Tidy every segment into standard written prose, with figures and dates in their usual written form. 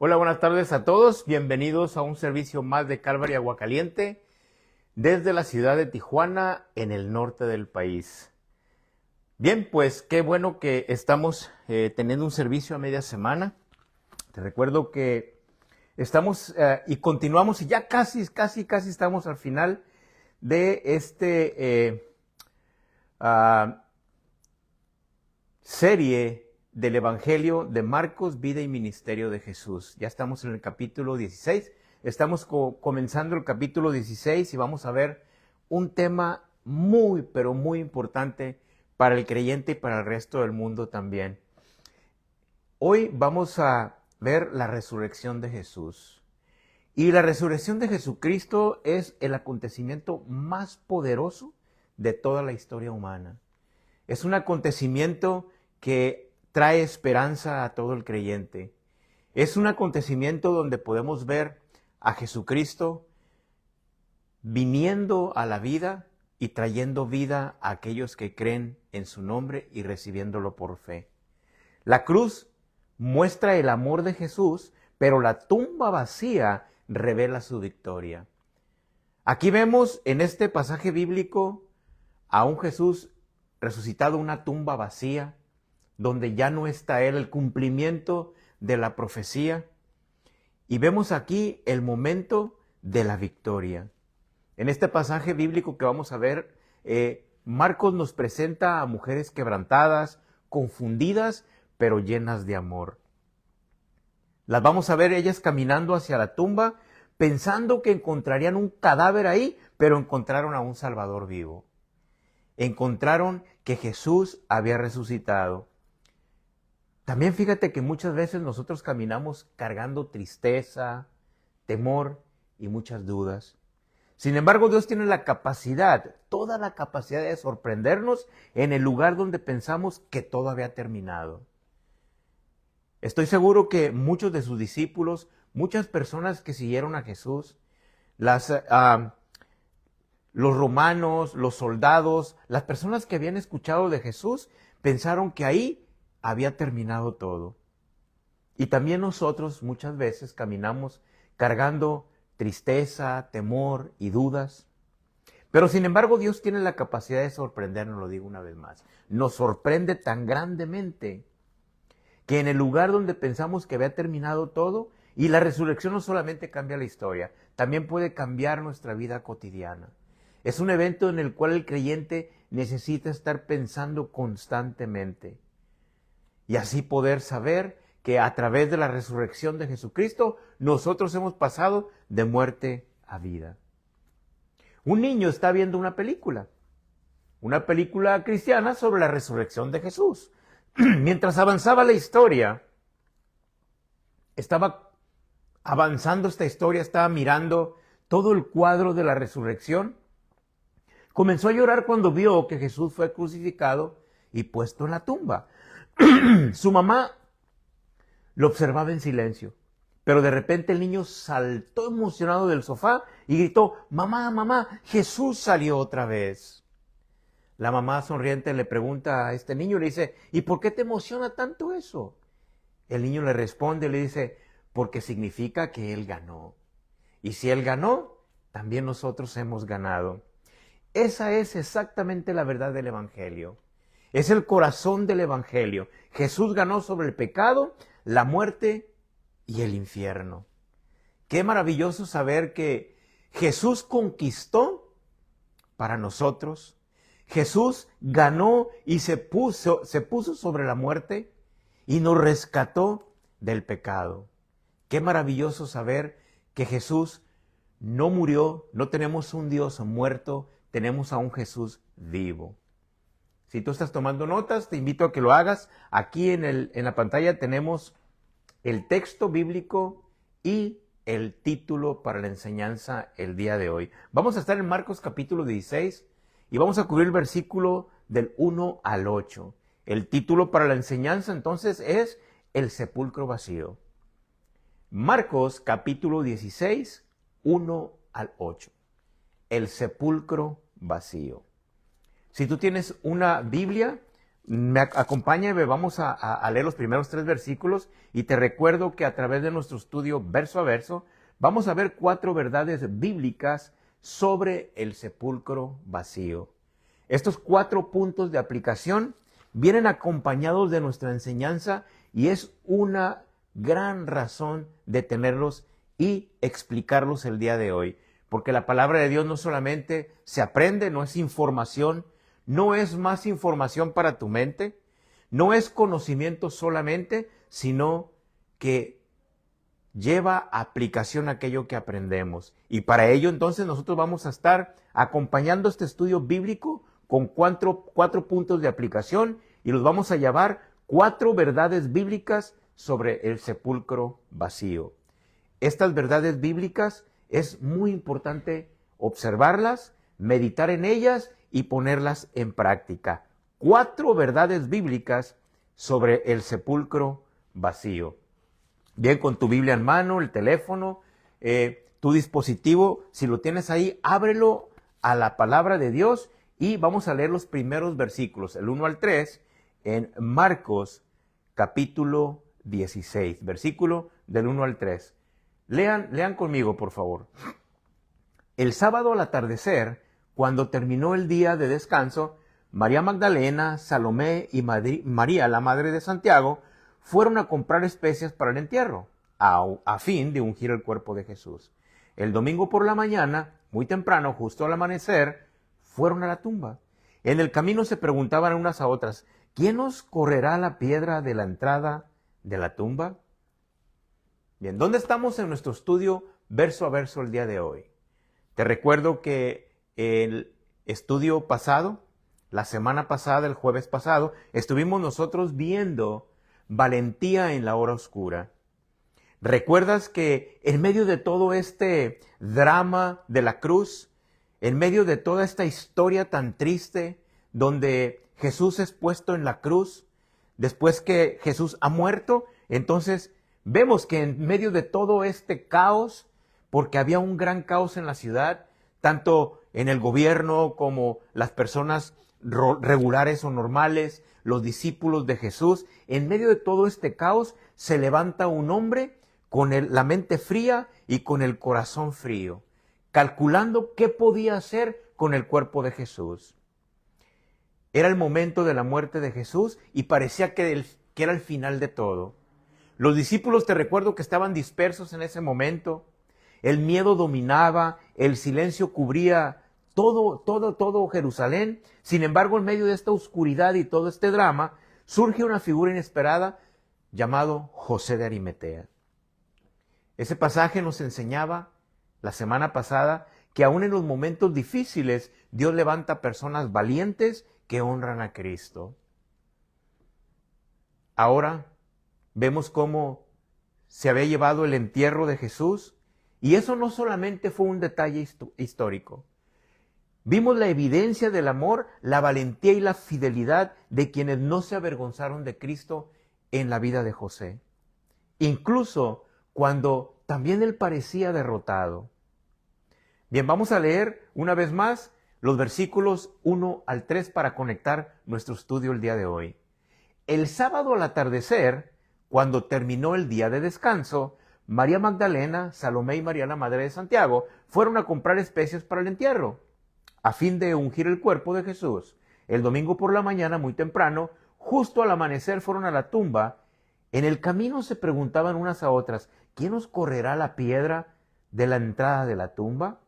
Hola, buenas tardes a todos. Bienvenidos a un servicio más de Calvary Aguacaliente desde la ciudad de Tijuana, en el norte del país. Bien, pues qué bueno que estamos teniendo un servicio a media semana. Te recuerdo que estamos y continuamos y ya casi estamos al final de serie del Evangelio de Marcos, vida y ministerio de Jesús. Ya estamos en el capítulo 16, estamos comenzando el capítulo 16 y vamos a ver un tema muy, pero muy importante para el creyente y para el resto del mundo también. Hoy vamos a ver la resurrección de Jesús. Y la resurrección de Jesucristo es el acontecimiento más poderoso de toda la historia humana. Es un acontecimiento que trae esperanza a todo el creyente. Es un acontecimiento donde podemos ver a Jesucristo viniendo a la vida y trayendo vida a aquellos que creen en su nombre y recibiéndolo por fe. La cruz muestra el amor de Jesús, pero la tumba vacía revela su victoria. Aquí vemos en este pasaje bíblico a un Jesús resucitado, una tumba vacía, donde ya no está Él, el cumplimiento de la profecía. Y vemos aquí el momento de la victoria. En este pasaje bíblico que vamos a ver, Marcos nos presenta a mujeres quebrantadas, confundidas, pero llenas de amor. Las vamos a ver ellas caminando hacia la tumba, pensando que encontrarían un cadáver ahí, pero encontraron a un Salvador vivo. Encontraron que Jesús había resucitado. También fíjate que muchas veces nosotros caminamos cargando tristeza, temor y muchas dudas. Sin embargo, Dios tiene la capacidad, toda la capacidad de sorprendernos en el lugar donde pensamos que todo había terminado. Estoy seguro que muchos de sus discípulos, muchas personas que siguieron a Jesús, los romanos, los soldados, las personas que habían escuchado de Jesús, pensaron que ahí había terminado todo. Y también nosotros muchas veces caminamos cargando tristeza, temor y dudas. Pero sin embargo Dios tiene la capacidad de sorprendernos, lo digo una vez más. Nos sorprende tan grandemente que en el lugar donde pensamos que había terminado todo, y la resurrección no solamente cambia la historia, también puede cambiar nuestra vida cotidiana. Es un evento en el cual el creyente necesita estar pensando constantemente y así poder saber que a través de la resurrección de Jesucristo nosotros hemos pasado de muerte a vida. Un niño está viendo una película cristiana sobre la resurrección de Jesús. Mientras avanzaba la historia, estaba avanzando esta historia, estaba mirando todo el cuadro de la resurrección. Comenzó a llorar cuando vio que Jesús fue crucificado y puesto en la tumba. Su mamá lo observaba en silencio, pero de repente el niño saltó emocionado del sofá y gritó: mamá, mamá, Jesús salió otra vez. La mamá sonriente le pregunta a este niño, le dice: ¿y por qué te emociona tanto eso? El niño le responde, le dice: porque significa que Él ganó. Y si Él ganó, también nosotros hemos ganado. Esa es exactamente la verdad del Evangelio. Es el corazón del Evangelio. Jesús ganó sobre el pecado, la muerte y el infierno. Qué maravilloso saber que Jesús conquistó para nosotros. Jesús ganó y se puso sobre la muerte y nos rescató del pecado. Qué maravilloso saber que Jesús no murió, no tenemos un Dios muerto, tenemos a un Jesús vivo. Si tú estás tomando notas, te invito a que lo hagas. Aquí en la pantalla tenemos el texto bíblico y el título para la enseñanza el día de hoy. Vamos a estar en Marcos capítulo 16 y vamos a cubrir el versículo del 1 al 8. El título para la enseñanza entonces es El sepulcro vacío. Marcos capítulo 16, 1 al 8. El sepulcro vacío. Si tú tienes una Biblia, Acompáñame, vamos a leer los primeros 3 versículos y te recuerdo que a través de nuestro estudio verso a verso vamos a ver 4 verdades bíblicas sobre el sepulcro vacío. Estos 4 puntos de aplicación vienen acompañados de nuestra enseñanza y es una gran razón de tenerlos y explicarlos el día de hoy. Porque la palabra de Dios no solamente se aprende, no es información, no es más información para tu mente, no es conocimiento solamente, sino que lleva a aplicación aquello que aprendemos. Y para ello entonces nosotros vamos a estar acompañando este estudio bíblico con 4 puntos de aplicación y los vamos a llamar 4 verdades bíblicas sobre el sepulcro vacío. Estas verdades bíblicas es muy importante observarlas, meditar en ellas y ponerlas en práctica. 4 verdades bíblicas sobre el sepulcro vacío. Bien, con tu Biblia en mano, el teléfono, tu dispositivo, si lo tienes ahí, ábrelo a la palabra de Dios y vamos a leer los primeros versículos, el 1 al 3, en Marcos capítulo 16, versículo del 1 al 3. Lean conmigo, por favor. El sábado al atardecer, cuando terminó el día de descanso, María Magdalena, Salomé y María, la madre de Santiago, fueron a comprar especias para el entierro, a fin de ungir el cuerpo de Jesús. El domingo por la mañana, muy temprano, justo al amanecer, fueron a la tumba. En el camino se preguntaban unas a otras, ¿quién nos correrá la piedra de la entrada de la tumba? Bien, ¿dónde estamos en nuestro estudio verso a verso el día de hoy? Te recuerdo que el estudio pasado, la semana pasada, el jueves pasado, estuvimos nosotros viendo valentía en la hora oscura. ¿Recuerdas que en medio de todo este drama de la cruz, en medio de toda esta historia tan triste, donde Jesús es puesto en la cruz, después que Jesús ha muerto, entonces vemos que en medio de todo este caos, porque había un gran caos en la ciudad, tanto en el gobierno como las personas regulares o normales, los discípulos de Jesús, en medio de todo este caos se levanta un hombre con la mente fría y con el corazón frío, calculando qué podía hacer con el cuerpo de Jesús. Era el momento de la muerte de Jesús y parecía que era el final de todo. Los discípulos, te recuerdo que estaban dispersos en ese momento. El miedo dominaba, el silencio cubría todo Jerusalén. Sin embargo, en medio de esta oscuridad y todo este drama, surge una figura inesperada llamado José de Arimatea. Ese pasaje nos enseñaba la semana pasada que aún en los momentos difíciles Dios levanta personas valientes que honran a Cristo. Ahora vemos cómo se había llevado el entierro de Jesús y eso no solamente fue un detalle histórico. Vimos la evidencia del amor, la valentía y la fidelidad de quienes no se avergonzaron de Cristo en la vida de José. Incluso cuando también él parecía derrotado. Bien, vamos a leer una vez más los versículos 1 al 3 para conectar nuestro estudio el día de hoy. El sábado al atardecer, cuando terminó el día de descanso, María Magdalena, Salomé y María la madre de Santiago fueron a comprar especias para el entierro, a fin de ungir el cuerpo de Jesús. El domingo por la mañana, muy temprano, justo al amanecer fueron a la tumba. En el camino se preguntaban unas a otras, ¿quién nos correrá la piedra de la entrada de la tumba?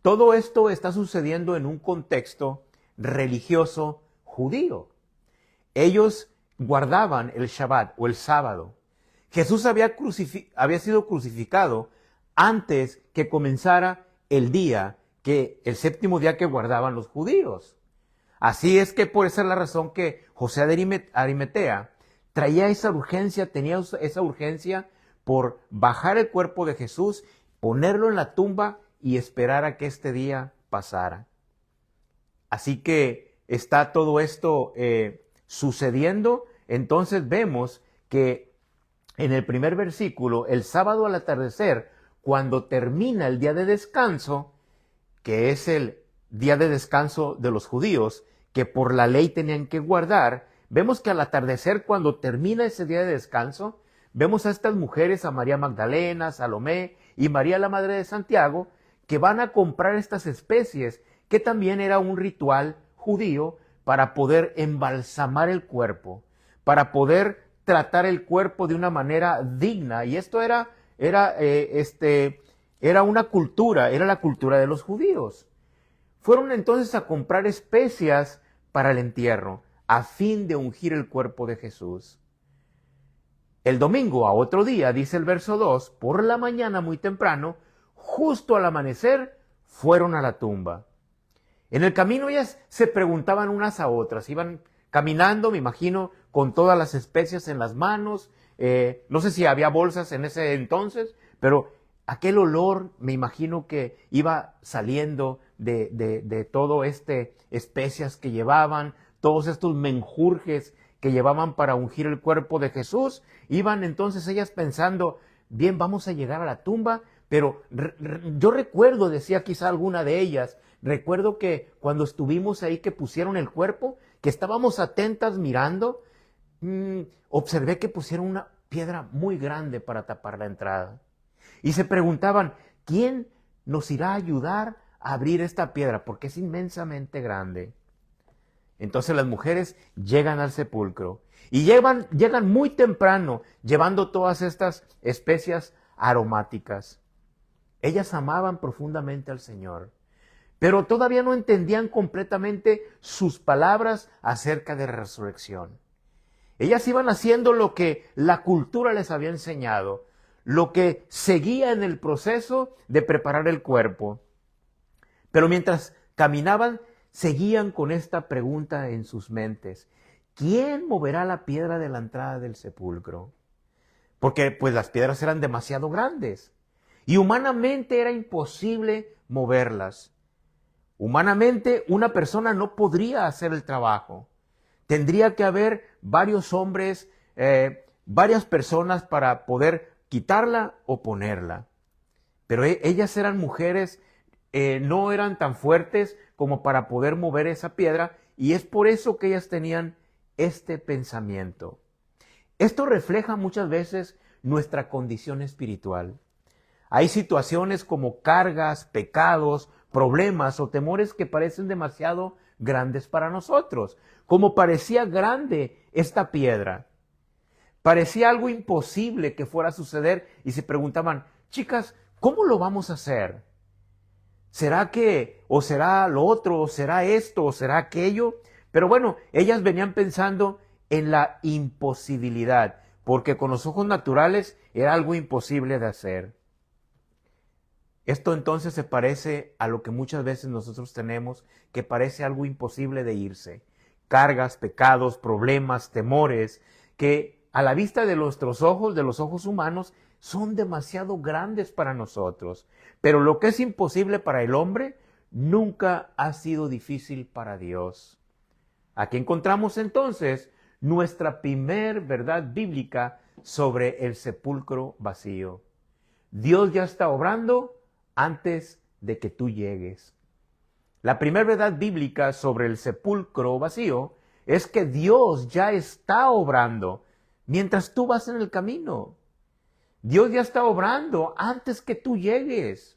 Todo esto está sucediendo en un contexto religioso judío. Ellos guardaban el Shabbat o el sábado. Jesús había sido crucificado antes que comenzara el séptimo día que guardaban los judíos. Así es que por esa es la razón que José de Arimatea tenía esa urgencia por bajar el cuerpo de Jesús, ponerlo en la tumba y esperar a que este día pasara. Así que está todo esto sucediendo. Entonces vemos que en el primer versículo, el sábado al atardecer, cuando termina el día de descanso, que es el día de descanso de los judíos, que por la ley tenían que guardar, vemos que al atardecer, cuando termina ese día de descanso, vemos a estas mujeres, a María Magdalena, Salomé y María la Madre de Santiago, que van a comprar estas especies, que también era un ritual judío para poder embalsamar el cuerpo, para poder tratar el cuerpo de una manera digna. Y esto era una cultura, era la cultura de los judíos. Fueron entonces a comprar especias para el entierro, a fin de ungir el cuerpo de Jesús. El domingo, a otro día, dice el verso 2, por la mañana muy temprano, justo al amanecer, fueron a la tumba. En el camino ellas se preguntaban unas a otras, iban caminando, me imagino, con todas las especias en las manos, no sé si había bolsas en ese entonces, pero aquel olor me imagino que iba saliendo de todo especias que llevaban, todos estos menjurjes que llevaban para ungir el cuerpo de Jesús. Iban entonces ellas pensando, bien, vamos a llegar a la tumba, pero yo recuerdo, decía quizá alguna de ellas, recuerdo que cuando estuvimos ahí que pusieron el cuerpo, que estábamos atentas mirando, observé que pusieron una piedra muy grande para tapar la entrada. Y se preguntaban, ¿quién nos irá a ayudar a abrir esta piedra? Porque es inmensamente grande. Entonces las mujeres llegan al sepulcro y llegan muy temprano, llevando todas estas especias aromáticas. Ellas amaban profundamente al Señor, pero todavía no entendían completamente sus palabras acerca de la resurrección. Ellas iban haciendo lo que la cultura les había enseñado, lo que seguía en el proceso de preparar el cuerpo. Pero mientras caminaban, seguían con esta pregunta en sus mentes: ¿quién moverá la piedra de la entrada del sepulcro? Porque pues las piedras eran demasiado grandes y humanamente era imposible moverlas. Humanamente una persona no podría hacer el trabajo. Tendría que haber varios hombres, varias personas para poder quitarla o ponerla. Pero ellas eran mujeres, no eran tan fuertes como para poder mover esa piedra, y es por eso que ellas tenían este pensamiento. Esto refleja muchas veces nuestra condición espiritual. Hay situaciones como cargas, pecados, problemas o temores que parecen demasiado grandes para nosotros, como parecía grande esta piedra. Parecía algo imposible que fuera a suceder y se preguntaban, chicas, ¿cómo lo vamos a hacer? ¿Será que, o será lo otro, o será esto, o será aquello? Pero bueno, ellas venían pensando en la imposibilidad, porque con los ojos naturales era algo imposible de hacer. Esto entonces se parece a lo que muchas veces nosotros tenemos, que parece algo imposible de irse. Cargas, pecados, problemas, temores, que a la vista de nuestros ojos, de los ojos humanos, son demasiado grandes para nosotros. Pero lo que es imposible para el hombre, nunca ha sido difícil para Dios. Aquí encontramos entonces nuestra primer verdad bíblica sobre el sepulcro vacío. Dios ya está obrando antes de que tú llegues. La primera verdad bíblica sobre el sepulcro vacío es que Dios ya está obrando mientras tú vas en el camino. Dios ya está obrando antes que tú llegues.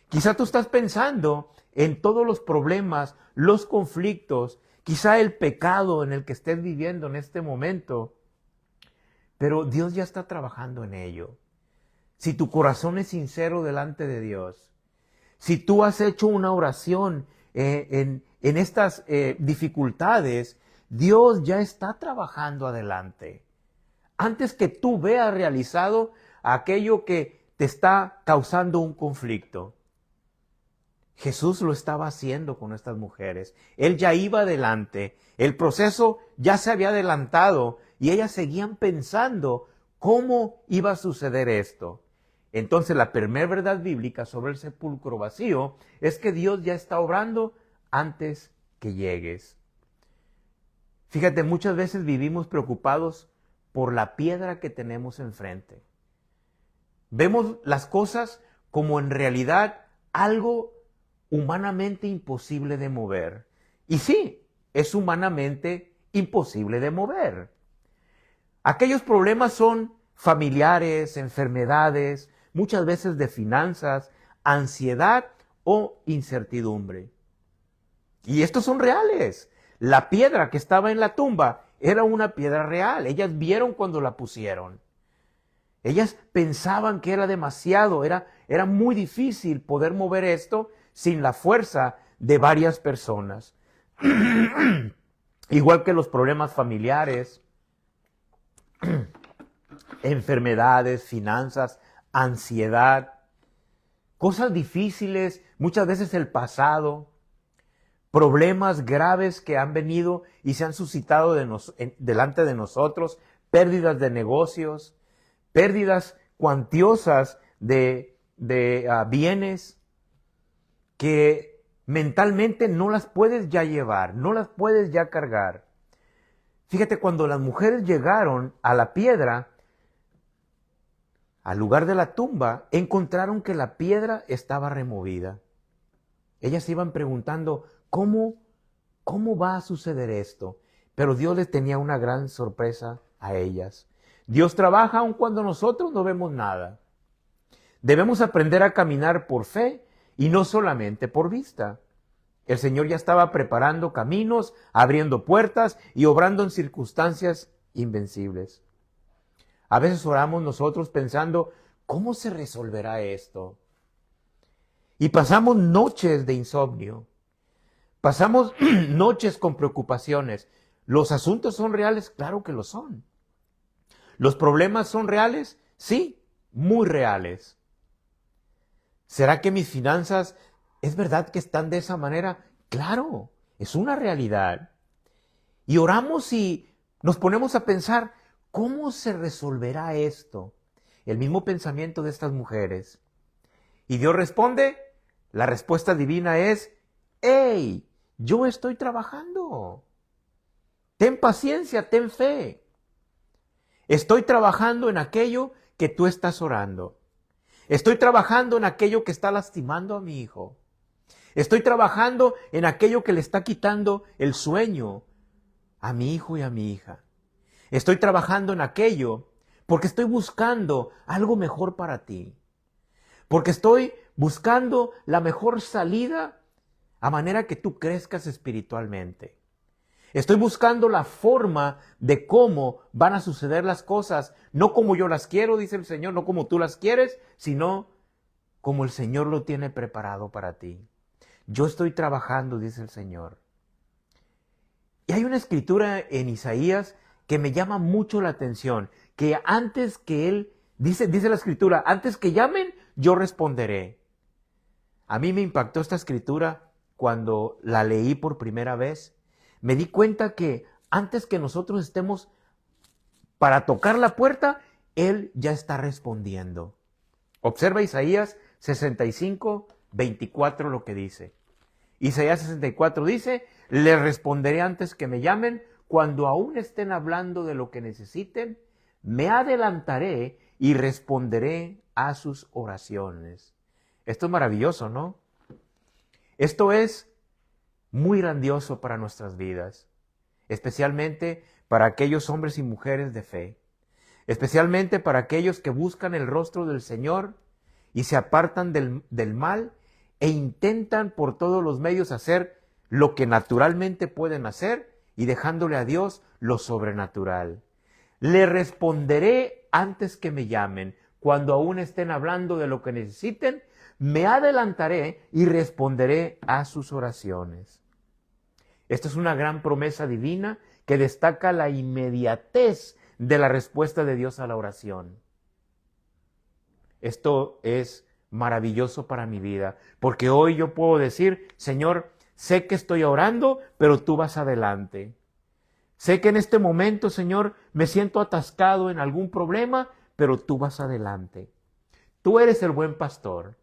Quizá tú estás pensando en todos los problemas, los conflictos, quizá el pecado en el que estés viviendo en este momento, pero Dios ya está trabajando en ello. Si tu corazón es sincero delante de Dios, si tú has hecho una oración en estas dificultades, Dios ya está trabajando adelante. Antes que tú veas realizado aquello que te está causando un conflicto. Jesús lo estaba haciendo con estas mujeres. Él ya iba adelante. El proceso ya se había adelantado y ellas seguían pensando cómo iba a suceder esto. Entonces la primera verdad bíblica sobre el sepulcro vacío es que Dios ya está obrando antes que llegues. Fíjate, muchas veces vivimos preocupados por la piedra que tenemos enfrente. Vemos las cosas como en realidad algo humanamente imposible de mover. Y sí, es humanamente imposible de mover. Aquellos problemas son familiares, enfermedades, muchas veces de finanzas, ansiedad o incertidumbre. Y estos son reales. La piedra que estaba en la tumba era una piedra real. Ellas vieron cuando la pusieron. Ellas pensaban que era demasiado, era muy difícil poder mover esto sin la fuerza de varias personas. Igual que los problemas familiares, enfermedades, finanzas, ansiedad, cosas difíciles, muchas veces el pasado, problemas graves que han venido y se han suscitado delante de nosotros, pérdidas de negocios, pérdidas cuantiosas de bienes que mentalmente no las puedes ya llevar, no las puedes ya cargar. Fíjate, cuando las mujeres llegaron a la piedra, al lugar de la tumba, encontraron que la piedra estaba removida. Ellas se iban preguntando, ¿cómo va a suceder esto? Pero Dios les tenía una gran sorpresa a ellas. Dios trabaja aun cuando nosotros no vemos nada. Debemos aprender a caminar por fe y no solamente por vista. El Señor ya estaba preparando caminos, abriendo puertas y obrando en circunstancias invencibles. A veces oramos nosotros pensando, ¿cómo se resolverá esto? Y pasamos noches de insomnio. Pasamos noches con preocupaciones. ¿Los asuntos son reales? Claro que lo son. ¿Los problemas son reales? Sí, muy reales. ¿Será que mis finanzas es verdad que están de esa manera? Claro, es una realidad. Y oramos y nos ponemos a pensar, ¿cómo se resolverá esto? El mismo pensamiento de estas mujeres. Y Dios responde, la respuesta divina es, ¡hey! Yo estoy trabajando. Ten paciencia, ten fe. Estoy trabajando en aquello que tú estás orando. Estoy trabajando en aquello que está lastimando a mi hijo. Estoy trabajando en aquello que le está quitando el sueño a mi hijo y a mi hija. Estoy trabajando en aquello porque estoy buscando algo mejor para ti. Porque estoy buscando la mejor salida a manera que tú crezcas espiritualmente. Estoy buscando la forma de cómo van a suceder las cosas, no como yo las quiero, dice el Señor, no como tú las quieres, sino como el Señor lo tiene preparado para ti. Yo estoy trabajando, dice el Señor. Y hay una escritura en Isaías que me llama mucho la atención, que antes que él, dice la escritura, antes que llamen, yo responderé. A mí me impactó esta escritura cuando la leí por primera vez. Me di cuenta que antes que nosotros estemos para tocar la puerta, Él ya está respondiendo. Observa Isaías 65, 24 lo que dice. Isaías 64 dice, les responderé antes que me llamen, cuando aún estén hablando de lo que necesiten, me adelantaré y responderé a sus oraciones. Esto es maravilloso, ¿no? Esto es muy grandioso para nuestras vidas, especialmente para aquellos hombres y mujeres de fe, especialmente para aquellos que buscan el rostro del Señor y se apartan del mal e intentan por todos los medios hacer lo que naturalmente pueden hacer y dejándole a Dios lo sobrenatural. Le responderé antes que me llamen, cuando aún estén hablando de lo que necesiten, me adelantaré y responderé a sus oraciones. Esta es una gran promesa divina que destaca la inmediatez de la respuesta de Dios a la oración. Esto es maravilloso para mi vida, porque hoy yo puedo decir, Señor, sé que estoy orando, pero tú vas adelante. Sé que en este momento, Señor, me siento atascado en algún problema, pero tú vas adelante. Tú eres el buen pastor.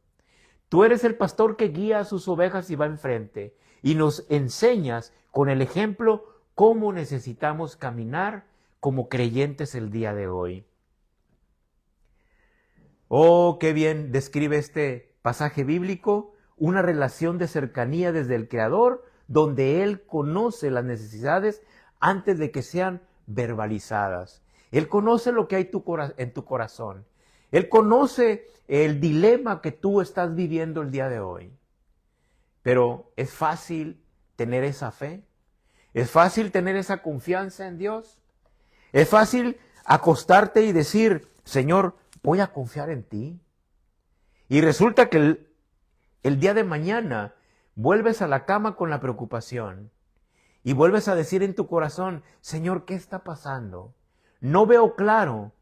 Tú eres el pastor que guía a sus ovejas y va enfrente. Y nos enseñas con el ejemplo cómo necesitamos caminar como creyentes el día de hoy. Oh, qué bien describe este pasaje bíblico, una relación de cercanía desde el Creador donde Él conoce las necesidades antes de que sean verbalizadas. Él conoce lo que hay en tu corazón. Él conoce el dilema que tú estás viviendo el día de hoy. Pero es fácil tener esa fe. Es fácil tener esa confianza en Dios. Es fácil acostarte y decir, Señor, voy a confiar en ti. Y resulta que el día de mañana vuelves a la cama con la preocupación y vuelves a decir en tu corazón, Señor, ¿qué está pasando? No veo claro.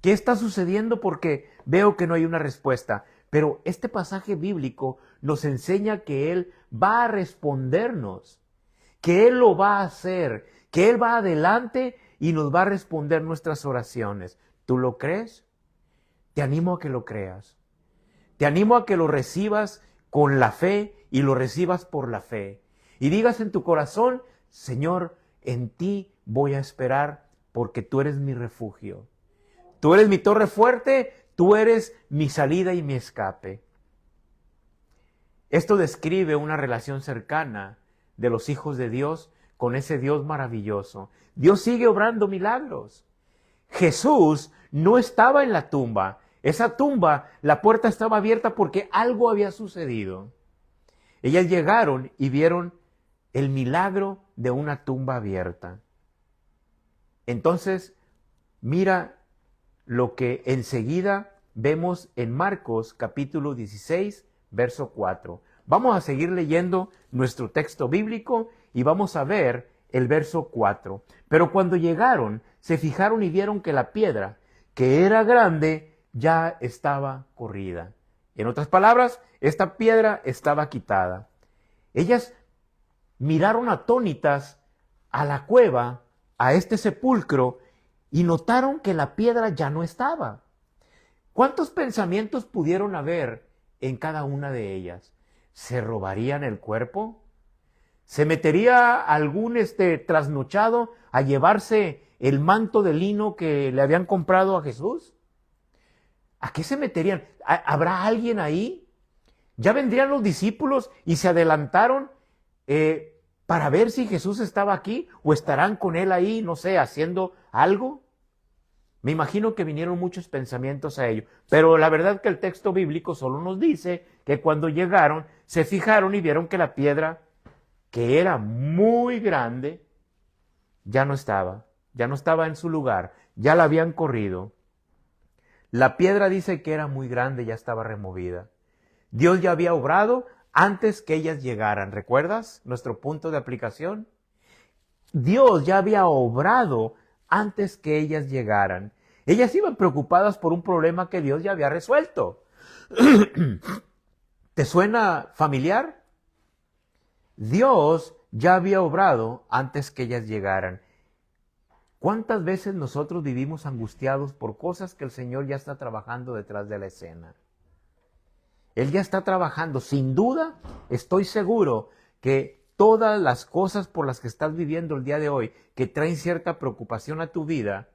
¿Qué está sucediendo? Porque veo que no hay una respuesta. Pero este pasaje bíblico nos enseña que Él va a respondernos, que Él lo va a hacer, que Él va adelante y nos va a responder nuestras oraciones. ¿Tú lo crees? Te animo a que lo creas. Te animo a que lo recibas con la fe y lo recibas por la fe. Y digas en tu corazón, Señor, en ti voy a esperar porque tú eres mi refugio. Tú eres mi torre fuerte, tú eres mi salida y mi escape. Esto describe una relación cercana de los hijos de Dios con ese Dios maravilloso. Dios sigue obrando milagros. Jesús no estaba en la tumba. Esa tumba, la puerta estaba abierta porque algo había sucedido. Ellas llegaron y vieron el milagro de una tumba abierta. Entonces, mira lo que enseguida vemos en Marcos capítulo 16, verso 4. Vamos a seguir leyendo nuestro texto bíblico y vamos a ver el verso 4. Pero cuando llegaron, se fijaron y vieron que la piedra, que era grande, ya estaba corrida. En otras palabras, esta piedra estaba quitada. Ellas miraron atónitas a la cueva, a este sepulcro, y notaron que la piedra ya no estaba. ¿Cuántos pensamientos pudieron haber en cada una de ellas? ¿Se robarían el cuerpo? ¿Se metería algún trasnochado a llevarse el manto de lino que le habían comprado a Jesús? ¿A qué se meterían? ¿Habrá alguien ahí? ¿Ya vendrían los discípulos y se adelantaron para ver si Jesús estaba aquí o estarán con él ahí, no sé, haciendo algo? Me imagino que vinieron muchos pensamientos a ello, pero la verdad que el texto bíblico solo nos dice que cuando llegaron, se fijaron y vieron que la piedra, que era muy grande, ya no estaba en su lugar, ya la habían corrido. La piedra dice que era muy grande, ya estaba removida. Dios ya había obrado antes que ellas llegaran. ¿Recuerdas nuestro punto de aplicación? Dios ya había obrado antes que ellas llegaran. Ellas iban preocupadas por un problema que Dios ya había resuelto. ¿Te suena familiar? Dios ya había obrado antes que ellas llegaran. ¿Cuántas veces nosotros vivimos angustiados por cosas que el Señor ya está trabajando detrás de la escena? Él ya está trabajando. Sin duda, estoy seguro que todas las cosas por las que estás viviendo el día de hoy, que traen cierta preocupación a tu vida,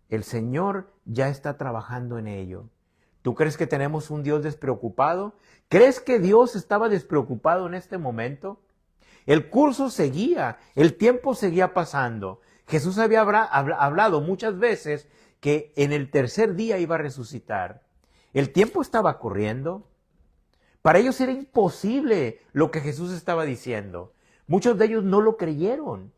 el Señor ya está trabajando en ello. ¿Tú crees que tenemos un Dios despreocupado? ¿Crees que Dios estaba despreocupado en este momento? El curso seguía, el tiempo seguía pasando. Jesús había hablado muchas veces que en el tercer día iba a resucitar. El tiempo estaba corriendo. Para ellos era imposible lo que Jesús estaba diciendo. Muchos de ellos no lo creyeron.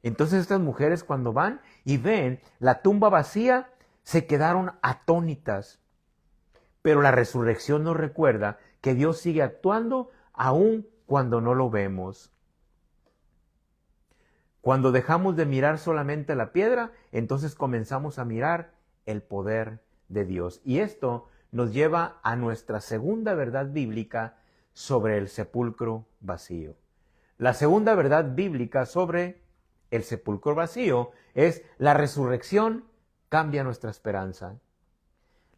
Entonces estas mujeres cuando van y ven la tumba vacía, se quedaron atónitas. Pero la resurrección nos recuerda que Dios sigue actuando aún cuando no lo vemos. Cuando dejamos de mirar solamente la piedra, entonces comenzamos a mirar el poder de Dios. Y esto nos lleva a nuestra segunda verdad bíblica sobre el sepulcro vacío. La segunda verdad bíblica sobre el sepulcro vacío es la resurrección cambia nuestra esperanza.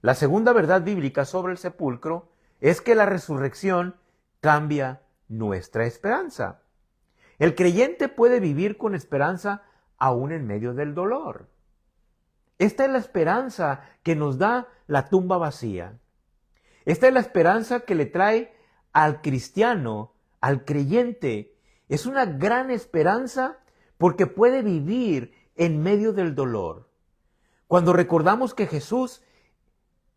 La segunda verdad bíblica sobre el sepulcro es que la resurrección cambia nuestra esperanza. El creyente puede vivir con esperanza aún en medio del dolor. Esta es la esperanza que nos da la tumba vacía. Esta es la esperanza que le trae al cristiano al creyente es una gran esperanza porque puede vivir en medio del dolor. Cuando recordamos que Jesús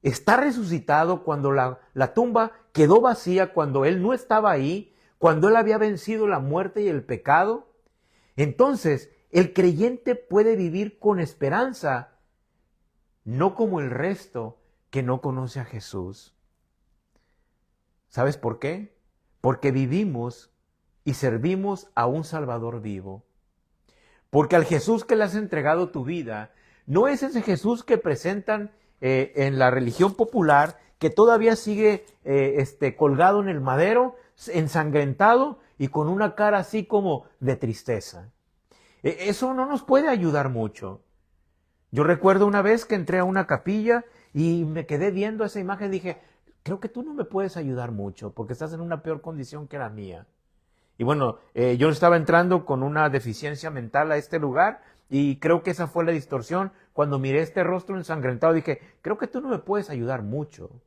está resucitado, cuando la tumba quedó vacía, cuando Él no estaba ahí, cuando Él había vencido la muerte y el pecado, entonces el creyente puede vivir con esperanza, no como el resto que no conoce a Jesús. ¿Sabes por qué? Porque vivimos y servimos a un Salvador vivo. Porque al Jesús que le has entregado tu vida, no es ese Jesús que presentan en la religión popular, que todavía sigue colgado en el madero, ensangrentado y con una cara así como de tristeza. Eso no nos puede ayudar mucho. Yo recuerdo una vez que entré a una capilla y me quedé viendo esa imagen y dije, creo que tú no me puedes ayudar mucho porque estás en una peor condición que la mía. Y bueno, yo estaba entrando con una deficiencia mental a este lugar y creo que esa fue la distorsión. Cuando miré este rostro ensangrentado dije, creo que tú no me puedes ayudar mucho.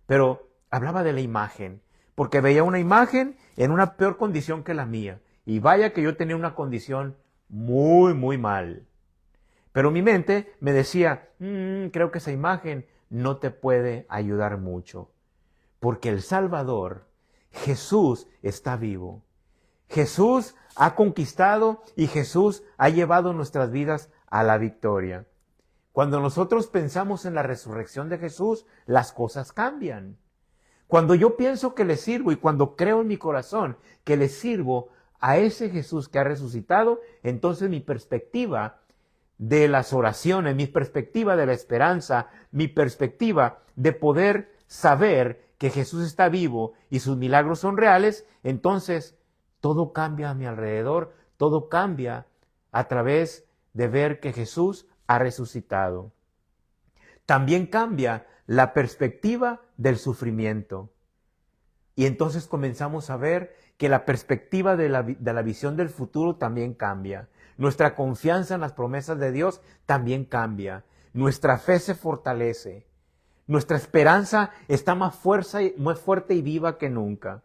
Pero hablaba de la imagen, porque veía una imagen en una peor condición que la mía. Y vaya que yo tenía una condición muy, muy mal. Pero mi mente me decía, creo que esa imagen no te puede ayudar mucho. Porque el Salvador, Jesús, está vivo. Jesús ha conquistado y Jesús ha llevado nuestras vidas a la victoria. Cuando nosotros pensamos en la resurrección de Jesús, las cosas cambian. Cuando yo pienso que le sirvo y cuando creo en mi corazón que le sirvo a ese Jesús que ha resucitado, entonces mi perspectiva de las oraciones, mi perspectiva de la esperanza, mi perspectiva de poder saber que Jesús está vivo y sus milagros son reales, entonces todo cambia a mi alrededor, todo cambia a través de ver que Jesús ha resucitado. También cambia la perspectiva del sufrimiento. Y entonces comenzamos a ver que la perspectiva de la visión del futuro también cambia. Nuestra confianza en las promesas de Dios también cambia. Nuestra fe se fortalece. Nuestra esperanza está más fuerte y viva que nunca.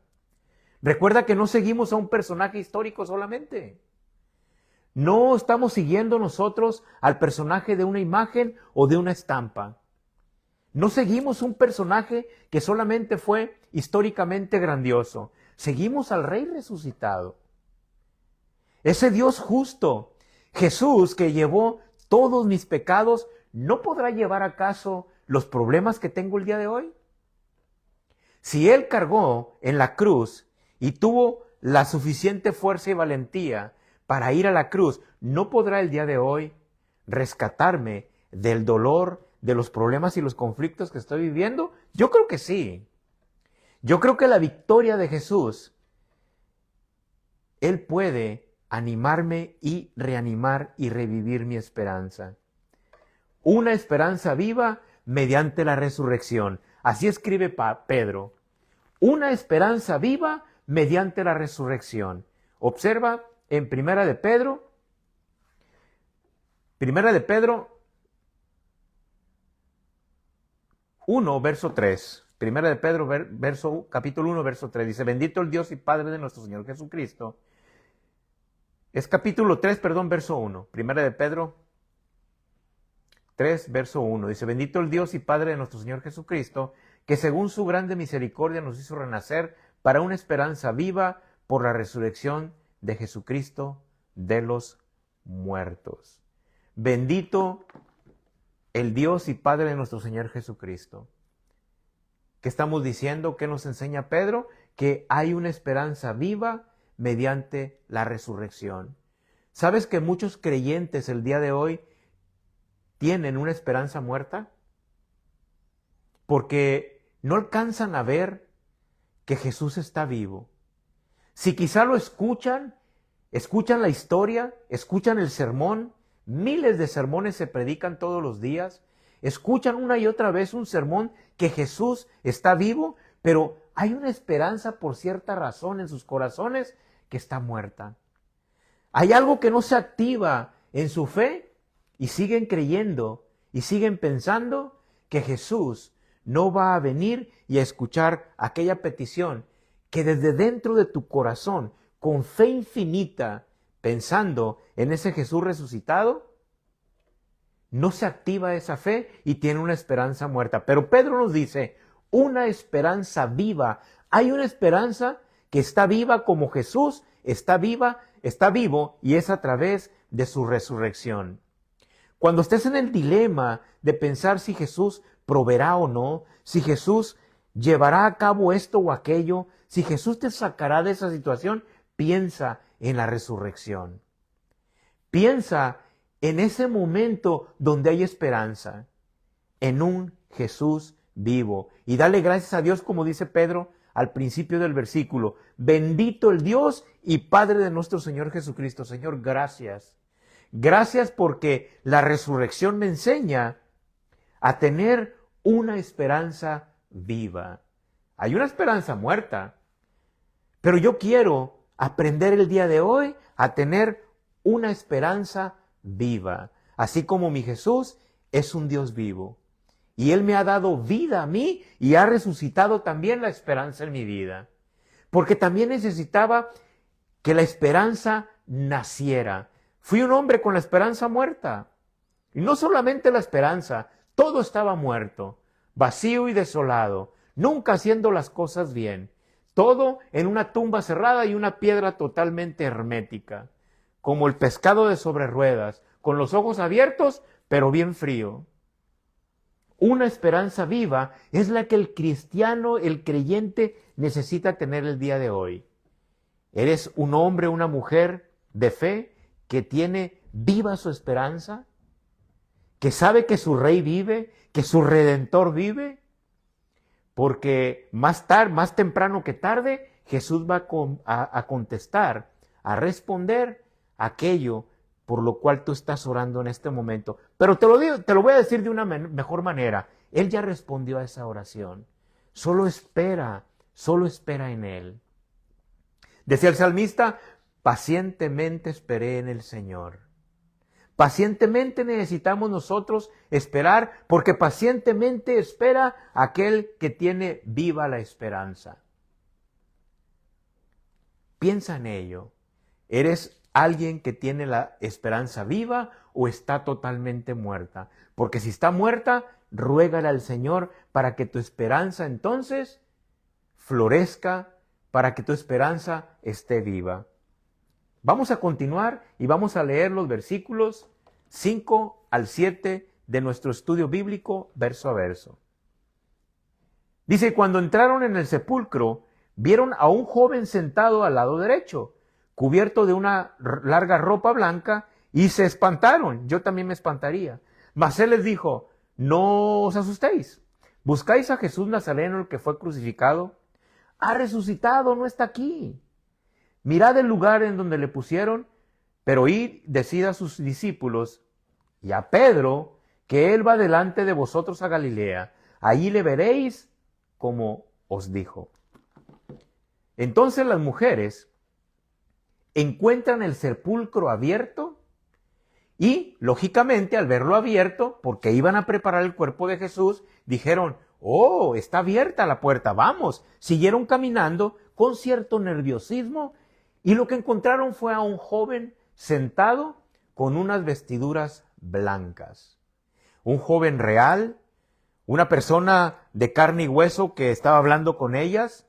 Recuerda que no seguimos a un personaje histórico solamente. No estamos siguiendo nosotros al personaje de una imagen o de una estampa. No seguimos un personaje que solamente fue históricamente grandioso. Seguimos al Rey resucitado. Ese Dios justo, Jesús que llevó todos mis pecados, ¿no podrá llevar acaso los problemas que tengo el día de hoy? Si Él cargó en la cruz y tuvo la suficiente fuerza y valentía para ir a la cruz, ¿no podrá el día de hoy rescatarme del dolor, de los problemas y los conflictos que estoy viviendo? Yo creo que sí. Yo creo que la victoria de Jesús, Él puede animarme y reanimar y revivir mi esperanza. Una esperanza viva mediante la resurrección. Así escribe Pedro. Una esperanza viva mediante la resurrección. Observa en Primera de Pedro 1, verso 3. Primera de Pedro, capítulo 1, verso 3. Dice, bendito el Dios y Padre de nuestro Señor Jesucristo. Es capítulo 3, verso 1. Primera de Pedro 3, verso 1. Dice, bendito el Dios y Padre de nuestro Señor Jesucristo, que según su grande misericordia nos hizo renacer para una esperanza viva por la resurrección de Jesucristo de los muertos. Bendito el Dios y Padre de nuestro Señor Jesucristo. ¿Qué estamos diciendo? ¿Qué nos enseña Pedro? Que hay una esperanza viva mediante la resurrección. ¿Sabes que muchos creyentes el día de hoy tienen una esperanza muerta? Porque no alcanzan a ver que Jesús está vivo. Si quizá lo escuchan la historia, escuchan el sermón, miles de sermones se predican todos los días, escuchan una y otra vez un sermón que Jesús está vivo, pero hay una esperanza por cierta razón en sus corazones que está muerta. Hay algo que no se activa en su fe y siguen creyendo y siguen pensando que Jesús no va a venir y a escuchar aquella petición que desde dentro de tu corazón, con fe infinita, pensando en ese Jesús resucitado, no se activa esa fe y tiene una esperanza muerta. Pero Pedro nos dice, una esperanza viva. Hay una esperanza que está viva como Jesús está vivo y es a través de su resurrección. Cuando estés en el dilema de pensar si Jesús proveerá o no, si Jesús llevará a cabo esto o aquello, si Jesús te sacará de esa situación, piensa en la resurrección. Piensa en ese momento donde hay esperanza, en un Jesús vivo. Y dale gracias a Dios, como dice Pedro al principio del versículo. Bendito el Dios y Padre de nuestro Señor Jesucristo. Señor, gracias. Gracias porque la resurrección me enseña a tener una esperanza viva. Hay una esperanza muerta, pero yo quiero aprender el día de hoy a tener una esperanza viva. Así como mi Jesús es un Dios vivo. Y Él me ha dado vida a mí y ha resucitado también la esperanza en mi vida. Porque también necesitaba que la esperanza naciera. Fui un hombre con la esperanza muerta. Y no solamente la esperanza, todo estaba muerto, vacío y desolado, nunca haciendo las cosas bien. Todo en una tumba cerrada y una piedra totalmente hermética. Como el pescado de sobre ruedas, con los ojos abiertos, pero bien frío. Una esperanza viva es la que el cristiano, el creyente, necesita tener el día de hoy. ¿Eres un hombre, una mujer de fe que tiene viva su esperanza? ¿Que sabe que su Rey vive? ¿Que su Redentor vive? Porque más temprano que tarde, Jesús va a contestar, a responder aquello por lo cual tú estás orando en este momento. Pero te lo voy a decir de una mejor manera. Él ya respondió a esa oración. Solo espera en Él. Decía el salmista, pacientemente esperé en el Señor. Pacientemente necesitamos nosotros esperar, porque pacientemente espera aquel que tiene viva la esperanza. Piensa en ello. ¿Eres alguien que tiene la esperanza viva o está totalmente muerta? Porque si está muerta, ruégale al Señor para que tu esperanza entonces florezca, para que tu esperanza esté viva. Vamos a continuar y vamos a leer los versículos 5 al 7 de nuestro estudio bíblico, verso a verso. Dice, cuando entraron en el sepulcro, vieron a un joven sentado al lado derecho, cubierto de una larga ropa blanca, y se espantaron. Yo también me espantaría. Mas él les dijo, no os asustéis. ¿Buscáis a Jesús Nazareno, el que fue crucificado? Ha resucitado, no está aquí. Mirad el lugar en donde le pusieron, pero id, decid a sus discípulos y a Pedro, que él va delante de vosotros a Galilea. Allí le veréis como os dijo. Entonces las mujeres encuentran el sepulcro abierto y, lógicamente, al verlo abierto, porque iban a preparar el cuerpo de Jesús, dijeron, oh, está abierta la puerta, vamos. Siguieron caminando con cierto nerviosismo y lo que encontraron fue a un joven sentado con unas vestiduras blancas. Un joven real, una persona de carne y hueso que estaba hablando con ellas.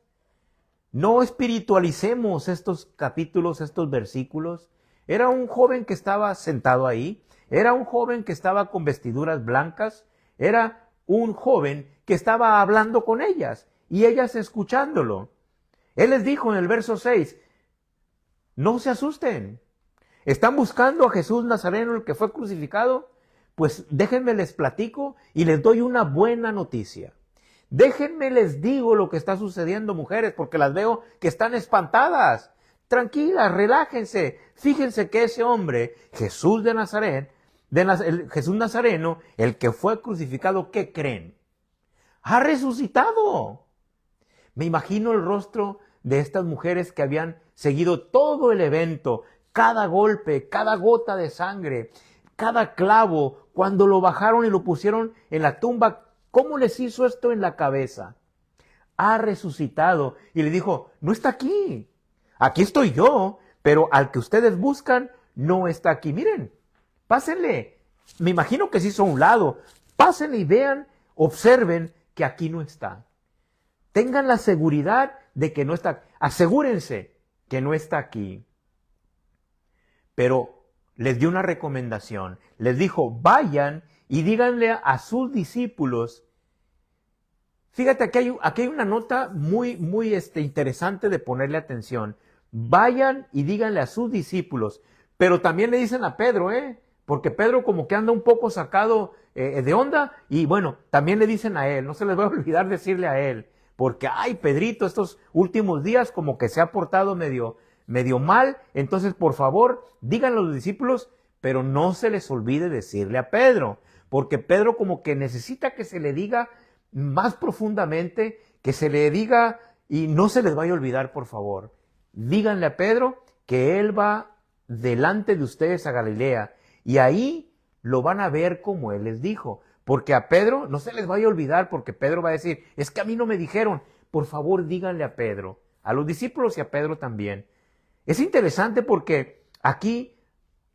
No espiritualicemos estos capítulos, estos versículos. Era un joven que estaba sentado ahí, era un joven que estaba con vestiduras blancas, era un joven que estaba hablando con ellas y ellas escuchándolo. Él les dijo en el verso 6, no se asusten. ¿Están buscando a Jesús Nazareno, el que fue crucificado? Pues déjenme les platico y les doy una buena noticia. Déjenme les digo lo que está sucediendo, mujeres, porque las veo que están espantadas. Tranquilas, relájense. Fíjense que ese hombre, Jesús de Nazaret, Jesús Nazareno, el que fue crucificado, ¿qué creen? Ha resucitado. Me imagino el rostro de estas mujeres que habían seguido todo el evento, cada golpe, cada gota de sangre, cada clavo, cuando lo bajaron y lo pusieron en la tumba. ¿Cómo les hizo esto en la cabeza? ha resucitado. Y le dijo, no está aquí, aquí estoy yo, pero al que ustedes buscan no está aquí. Miren, pásenle. Me imagino que se hizo a un lado. Pásenle y vean, observen que aquí no está. Tengan la seguridad de que no está. Asegúrense que no está aquí. Pero les dio una recomendación. Les dijo, vayan y díganle a sus discípulos. Fíjate, aquí hay una nota muy interesante de ponerle atención. Vayan y díganle a sus discípulos. Pero también le dicen a Pedro, porque Pedro como que anda un poco sacado de onda. Y bueno, también le dicen a él. No se les va a olvidar decirle a él. Porque, ay, Pedrito, estos últimos días como que se ha portado medio mal. Entonces, por favor, díganlo a los discípulos, pero no se les olvide decirle a Pedro. Porque Pedro como que necesita que se le diga más profundamente, que se le diga y no se les vaya a olvidar, por favor. Díganle a Pedro que él va delante de ustedes a Galilea y ahí lo van a ver como él les dijo. Porque a Pedro no se les vaya a olvidar, porque Pedro va a decir, es que a mí no me dijeron. Por favor, díganle a Pedro, a los discípulos y a Pedro también. Es interesante porque aquí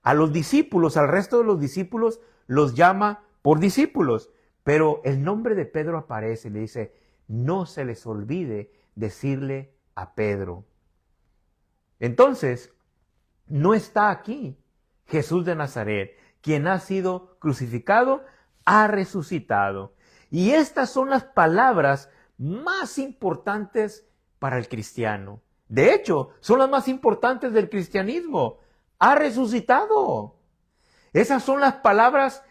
a los discípulos, al resto de los discípulos, los llama por discípulos. Pero el nombre de Pedro aparece y le dice, no se les olvide decirle a Pedro. Entonces, no está aquí Jesús de Nazaret, quien ha sido crucificado, ha resucitado. Y estas son las palabras más importantes para el cristiano. De hecho, son las más importantes del cristianismo. Ha resucitado. Esas son las palabras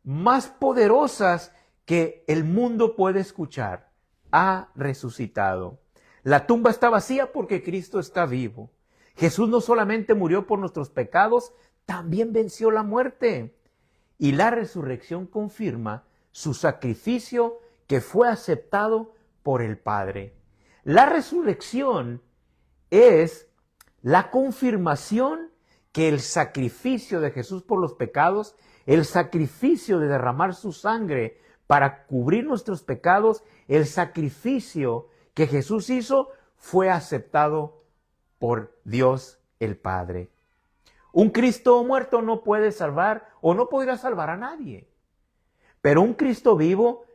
más poderosas que el mundo puede escuchar. Ha resucitado. La tumba está vacía porque Cristo está vivo. Jesús no solamente murió por nuestros pecados, también venció la muerte. Y la resurrección confirma su sacrificio que fue aceptado por el Padre. La resurrección es la confirmación que el sacrificio de Jesús por los pecados, el sacrificio de derramar su sangre para cubrir nuestros pecados, el sacrificio que Jesús hizo fue aceptado por Dios el Padre. Un Cristo muerto no puede salvar o no podrá salvar a nadie. Pero un Cristo vivo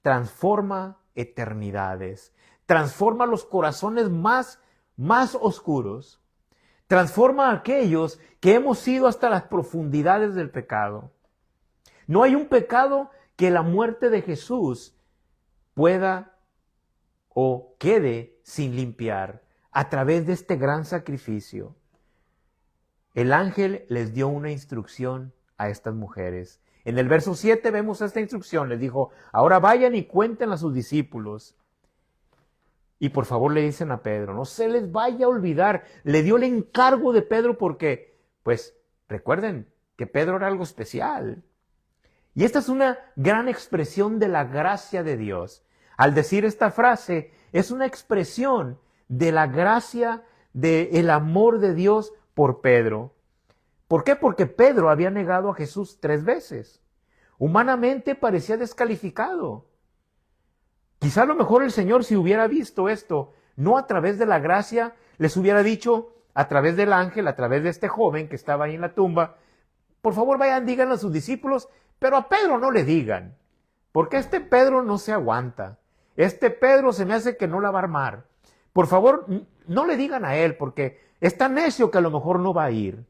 transforma eternidades, transforma los corazones más oscuros, transforma a aquellos que hemos ido hasta las profundidades del pecado. No hay un pecado que la muerte de Jesús pueda o quede sin limpiar a través de este gran sacrificio. El ángel les dio una instrucción a estas mujeres. En el verso 7 vemos esta instrucción. Les dijo, ahora vayan y cuenten a sus discípulos. Y por favor le dicen a Pedro, no se les vaya a olvidar. Le dio el encargo de Pedro porque, pues, recuerden que Pedro era algo especial. Y esta es una gran expresión de la gracia de Dios. Al decir esta frase, es una expresión de la gracia, del amor de Dios por Pedro. ¿Por qué? Porque Pedro había negado a Jesús 3 veces. Humanamente parecía descalificado. Quizá a lo mejor el Señor, si hubiera visto esto, no a través de la gracia, les hubiera dicho a través del ángel, a través de este joven que estaba ahí en la tumba, por favor vayan, díganle a sus discípulos, pero a Pedro no le digan, porque este Pedro no se aguanta. Este Pedro se me hace que no la va a armar. Por favor, no le digan a él, porque es tan necio que a lo mejor no va a ir.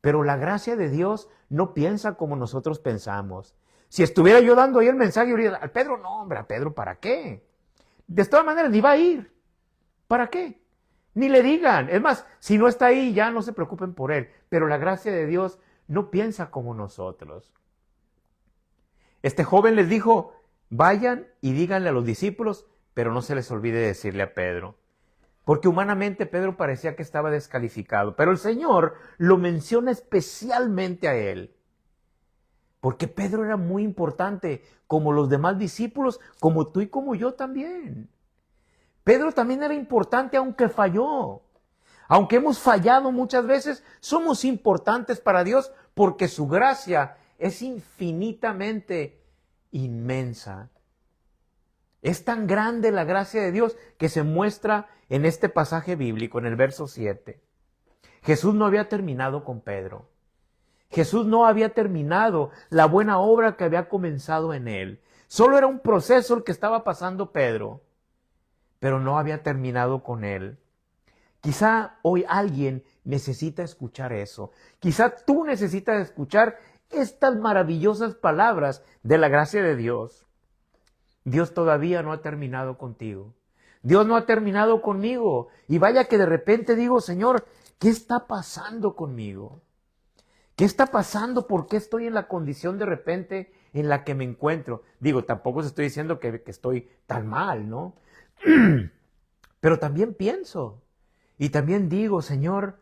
Pero la gracia de Dios no piensa como nosotros pensamos. Si estuviera yo dando ahí el mensaje, yo diría, al Pedro, no, hombre, a Pedro, ¿para qué? De todas maneras, ni va a ir. ¿Para qué? Ni le digan. Es más, si no está ahí, ya no se preocupen por él. Pero la gracia de Dios no piensa como nosotros. Este joven les dijo, vayan y díganle a los discípulos, pero no se les olvide decirle a Pedro. Porque humanamente Pedro parecía que estaba descalificado. Pero el Señor lo menciona especialmente a él. Porque Pedro era muy importante, como los demás discípulos, como tú y como yo también. Pedro también era importante aunque falló. Aunque hemos fallado muchas veces, somos importantes para Dios porque su gracia es infinitamente inmensa. Es tan grande la gracia de Dios que se muestra en este pasaje bíblico, en el verso 7. Jesús no había terminado con Pedro. Jesús no había terminado la buena obra que había comenzado en él. Solo era un proceso el que estaba pasando Pedro, pero no había terminado con él. Quizá hoy alguien necesita escuchar eso. Quizá tú necesitas escuchar estas maravillosas palabras de la gracia de Dios. Dios todavía no ha terminado contigo. Dios no ha terminado conmigo. Y vaya que de repente digo, Señor, ¿qué está pasando conmigo? ¿Qué está pasando? ¿Por qué estoy en la condición de repente en la que me encuentro? Digo, tampoco os estoy diciendo que estoy tan mal, ¿no? Pero también pienso y también digo, Señor,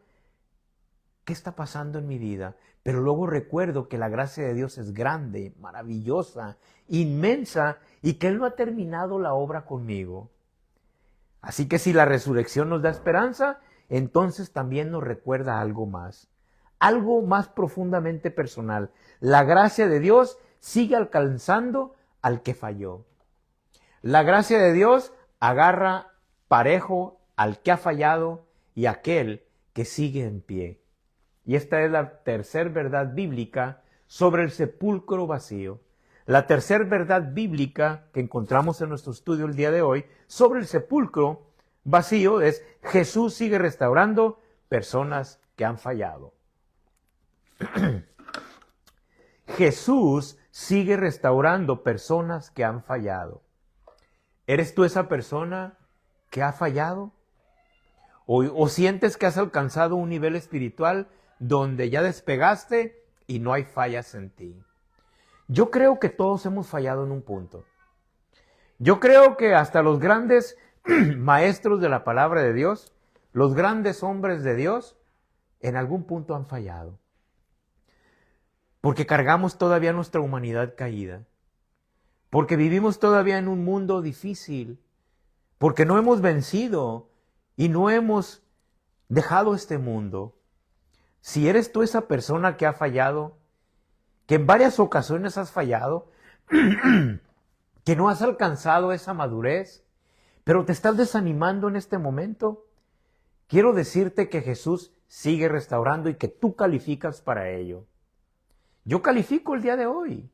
¿qué está pasando en mi vida? Pero luego recuerdo que la gracia de Dios es grande, maravillosa, inmensa y que Él no ha terminado la obra conmigo. Así que si la resurrección nos da esperanza, entonces también nos recuerda algo más profundamente personal. La gracia de Dios sigue alcanzando al que falló. La gracia de Dios agarra parejo al que ha fallado y a aquel que sigue en pie. Y esta es la tercera verdad bíblica sobre el sepulcro vacío. La tercera verdad bíblica que encontramos en nuestro estudio el día de hoy sobre el sepulcro vacío es: Jesús sigue restaurando personas que han fallado. Jesús sigue restaurando personas que han fallado. ¿Eres tú esa persona que ha fallado? ¿O sientes que has alcanzado un nivel espiritual donde ya despegaste y no hay fallas en ti? Yo creo que todos hemos fallado en un punto. Yo creo que hasta los grandes maestros de la palabra de Dios, los grandes hombres de Dios, en algún punto han fallado. Porque cargamos todavía nuestra humanidad caída. Porque vivimos todavía en un mundo difícil. Porque no hemos vencido y no hemos dejado este mundo. Si eres tú esa persona que ha fallado, que en varias ocasiones has fallado, que no has alcanzado esa madurez, pero te estás desanimando en este momento, quiero decirte que Jesús sigue restaurando y que tú calificas para ello. Yo califico el día de hoy.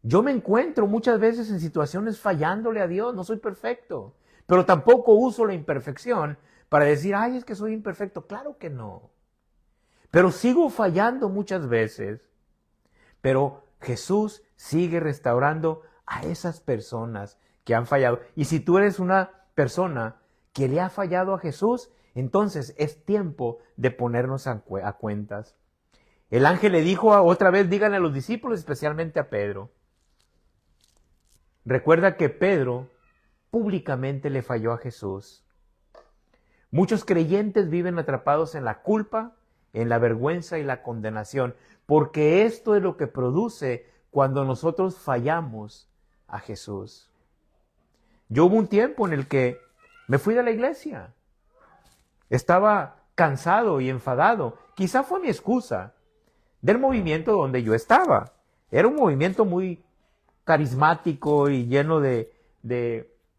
Yo me encuentro muchas veces en situaciones fallándole a Dios, no soy perfecto, pero tampoco uso la imperfección para decir, ay, es que soy imperfecto. Claro que no. Pero sigo fallando muchas veces. Pero Jesús sigue restaurando a esas personas que han fallado. Y si tú eres una persona que le ha fallado a Jesús, entonces es tiempo de ponernos a cuentas. El ángel le dijo otra vez, díganle a los discípulos, especialmente a Pedro. Recuerda que Pedro públicamente le falló a Jesús. Muchos creyentes viven atrapados en la culpa, en la vergüenza y la condenación, porque esto es lo que produce cuando nosotros fallamos a Jesús. Yo hubo un tiempo en el que me fui de la iglesia. Estaba cansado y enfadado. Quizá fue mi excusa del movimiento donde yo estaba. Era un movimiento muy carismático y lleno de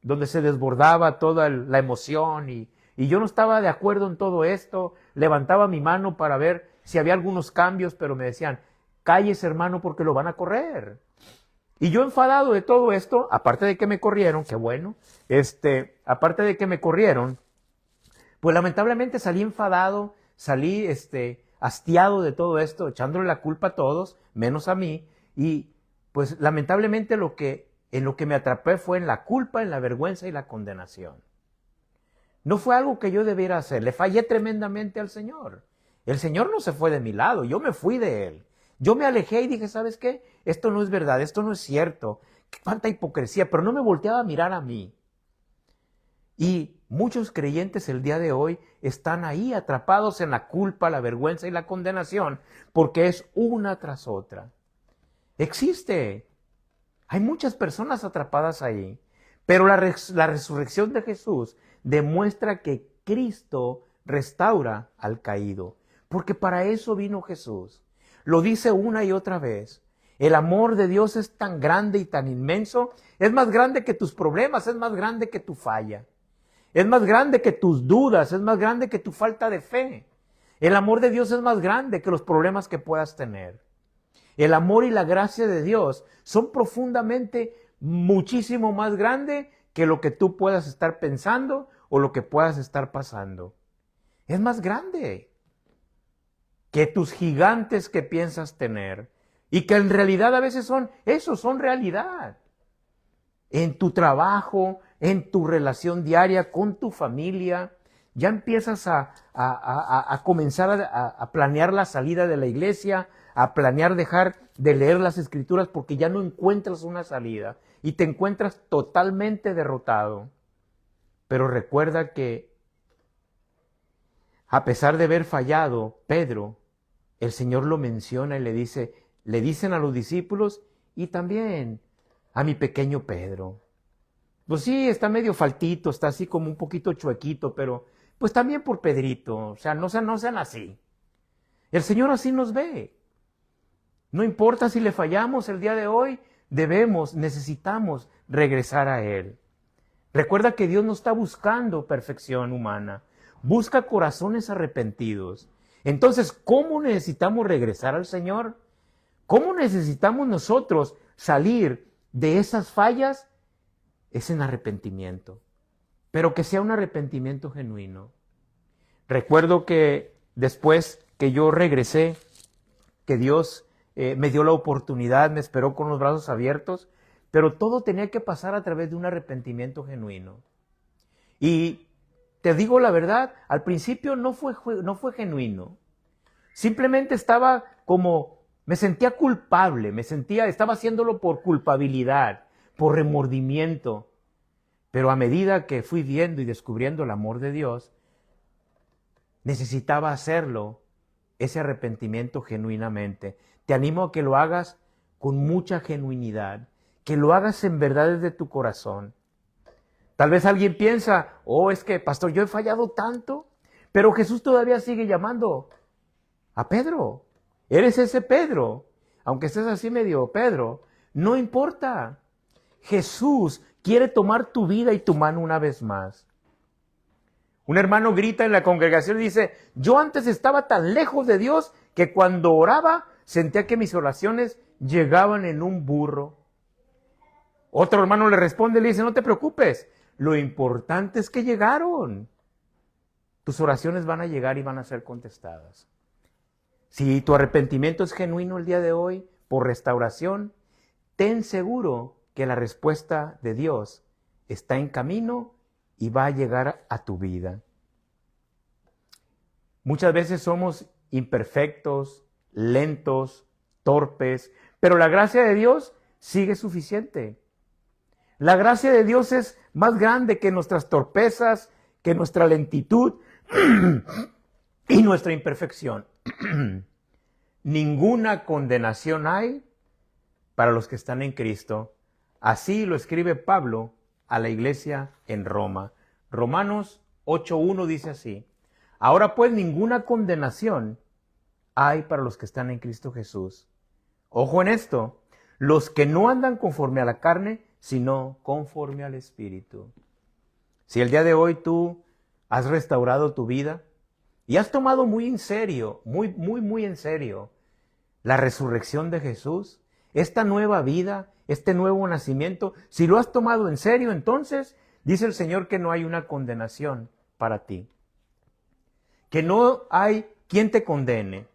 donde se desbordaba toda la emoción y yo no estaba de acuerdo en todo esto. Levantaba mi mano para ver si había algunos cambios, pero me decían, cállese hermano porque lo van a correr. Y yo enfadado de todo esto, aparte de que me corrieron, qué bueno, aparte de que me corrieron, pues lamentablemente salí enfadado, salí hastiado de todo esto, echándole la culpa a todos, menos a mí, y pues lamentablemente en lo que me atrapé fue en la culpa, en la vergüenza y la condenación. No fue algo que yo debiera hacer, le fallé tremendamente al Señor. El Señor no se fue de mi lado, yo me fui de Él. Yo me alejé y dije, ¿sabes qué? Esto no es verdad, esto no es cierto. Cuánta hipocresía, pero no me volteaba a mirar a mí. Y muchos creyentes el día de hoy están ahí atrapados en la culpa, la vergüenza y la condenación, porque es una tras otra. Existe. Hay muchas personas atrapadas ahí. Pero la resurrección de Jesús demuestra que Cristo restaura al caído. Porque para eso vino Jesús. Lo dice una y otra vez. El amor de Dios es tan grande y tan inmenso. Es más grande que tus problemas, es más grande que tu falla. Es más grande que tus dudas, es más grande que tu falta de fe. El amor de Dios es más grande que los problemas que puedas tener. El amor y la gracia de Dios son profundamente muchísimo más grande que lo que tú puedas estar pensando o lo que puedas estar pasando. Es más grande que tus gigantes que piensas tener y que en realidad a veces son realidad. En tu trabajo, en tu relación diaria con tu familia, ya empiezas a comenzar a planear la salida de la iglesia, a planear dejar de leer las escrituras porque ya no encuentras una salida y te encuentras totalmente derrotado. Pero recuerda que a pesar de haber fallado, Pedro, el Señor lo menciona y le dicen a los discípulos y también a mi pequeño Pedro. Pues sí, está medio faltito, está así como un poquito chuequito, pero pues también por Pedrito, o sea, no sean así. El Señor así nos ve. No importa si le fallamos el día de hoy, necesitamos regresar a Él. Recuerda que Dios no está buscando perfección humana, busca corazones arrepentidos. Entonces, ¿cómo necesitamos regresar al Señor? ¿Cómo necesitamos nosotros salir de esas fallas? Es en arrepentimiento, pero que sea un arrepentimiento genuino. Recuerdo que después que yo regresé, que Dios me dio la oportunidad, me esperó con los brazos abiertos, pero todo tenía que pasar a través de un arrepentimiento genuino. Y te digo la verdad, al principio no fue genuino. Simplemente estaba me sentía culpable, estaba haciéndolo por culpabilidad, por remordimiento. Pero a medida que fui viendo y descubriendo el amor de Dios, necesitaba hacerlo, ese arrepentimiento genuinamente. Te animo a que lo hagas con mucha genuinidad, que lo hagas en verdad desde tu corazón. Tal vez alguien piensa, es que pastor, yo he fallado tanto, pero Jesús todavía sigue llamando a Pedro. Eres ese Pedro, aunque estés así medio Pedro, no importa. Jesús quiere tomar tu vida y tu mano una vez más. Un hermano grita en la congregación y dice, yo antes estaba tan lejos de Dios que cuando oraba sentía que mis oraciones llegaban en un burro. Otro hermano le responde y le dice, no te preocupes, lo importante es que llegaron. Tus oraciones van a llegar y van a ser contestadas. Si tu arrepentimiento es genuino el día de hoy, por restauración, ten seguro que la respuesta de Dios está en camino y va a llegar a tu vida. Muchas veces somos imperfectos, lentos, torpes, pero la gracia de Dios sigue suficiente. La gracia de Dios es más grande que nuestras torpezas, que nuestra lentitud y nuestra imperfección. Ninguna condenación hay para los que están en Cristo. Así lo escribe Pablo a la iglesia en Roma. Romanos 8:1 dice así: ahora pues ninguna condenación hay para los que están en Cristo Jesús. Ojo en esto, los que no andan conforme a la carne, sino conforme al Espíritu. Si el día de hoy tú has restaurado tu vida y has tomado muy en serio, muy en serio, la resurrección de Jesús, esta nueva vida, este nuevo nacimiento, si lo has tomado en serio, entonces dice el Señor que no hay una condenación para ti. Que no hay quien te condene.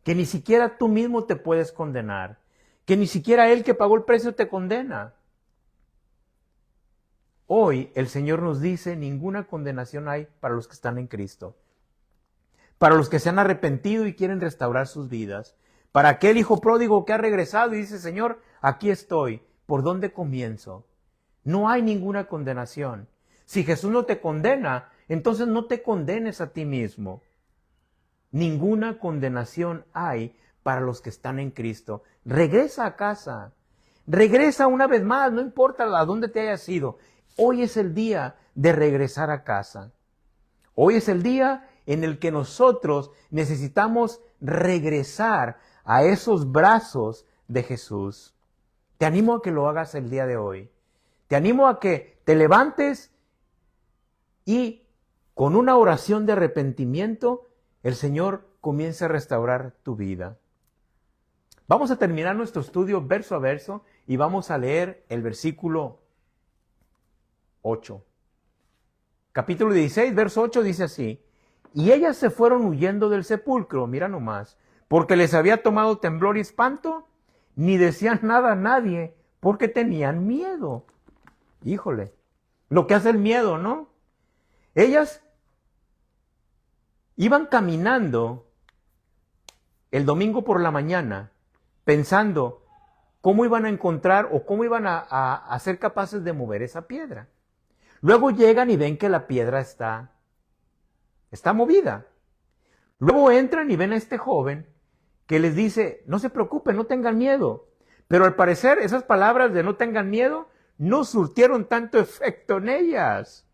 Que ni siquiera tú mismo te puedes condenar. Que ni siquiera Él que pagó el precio te condena. Hoy el Señor nos dice, ninguna condenación hay para los que están en Cristo. Para los que se han arrepentido y quieren restaurar sus vidas. Para aquel hijo pródigo que ha regresado y dice, Señor, aquí estoy. ¿Por dónde comienzo? No hay ninguna condenación. Si Jesús no te condena, entonces no te condenes a ti mismo. Ninguna condenación hay para los que están en Cristo. Regresa a casa. Regresa una vez más, no importa a dónde te hayas ido. Hoy es el día de regresar a casa. Hoy es el día en el que nosotros necesitamos regresar a esos brazos de Jesús. Te animo a que lo hagas el día de hoy. Te animo a que te levantes y con una oración de arrepentimiento, el Señor comience a restaurar tu vida. Vamos a terminar nuestro estudio verso a verso y vamos a leer el versículo 8. Capítulo 16, verso 8 dice así: y ellas se fueron huyendo del sepulcro, mira nomás, porque les había tomado temblor y espanto, ni decían nada a nadie, porque tenían miedo. Híjole, lo que hace el miedo, ¿no? Ellas iban caminando el domingo por la mañana, pensando cómo iban a encontrar o cómo iban a ser capaces de mover esa piedra. Luego llegan y ven que la piedra está movida. Luego entran y ven a este joven que les dice, no se preocupen, no tengan miedo. Pero al parecer esas palabras de no tengan miedo no surtieron tanto efecto en ellas.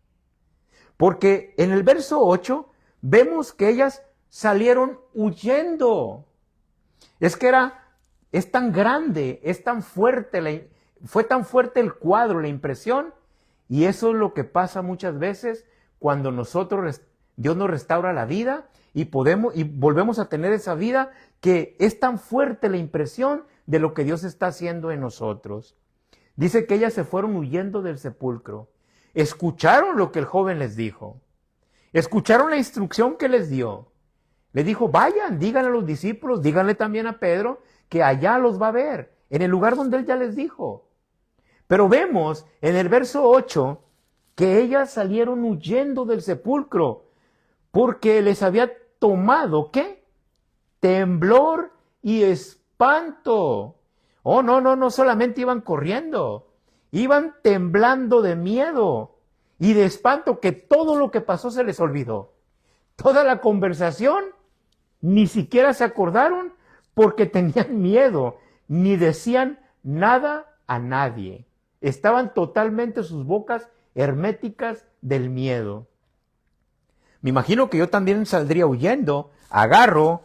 Porque en el verso 8 vemos que ellas salieron huyendo. Es tan grande, es tan fuerte, fue tan fuerte el cuadro, la impresión, y eso es lo que pasa muchas veces cuando Dios nos restaura la vida y volvemos a tener esa vida, que es tan fuerte la impresión de lo que Dios está haciendo en nosotros. Dice que ellas se fueron huyendo del sepulcro. Escucharon lo que el joven les dijo. Escucharon la instrucción que les dio. Le dijo, vayan, díganle a los discípulos, díganle también a Pedro, que allá los va a ver, en el lugar donde él ya les dijo. Pero vemos en el verso 8 que ellas salieron huyendo del sepulcro porque les había tomado, ¿qué? Temblor y espanto. Oh, no solamente iban corriendo, iban temblando de miedo y de espanto, que todo lo que pasó se les olvidó. Toda la conversación, ni siquiera se acordaron porque tenían miedo, ni decían nada a nadie. Estaban totalmente sus bocas herméticas del miedo. Me imagino que yo también saldría huyendo, agarro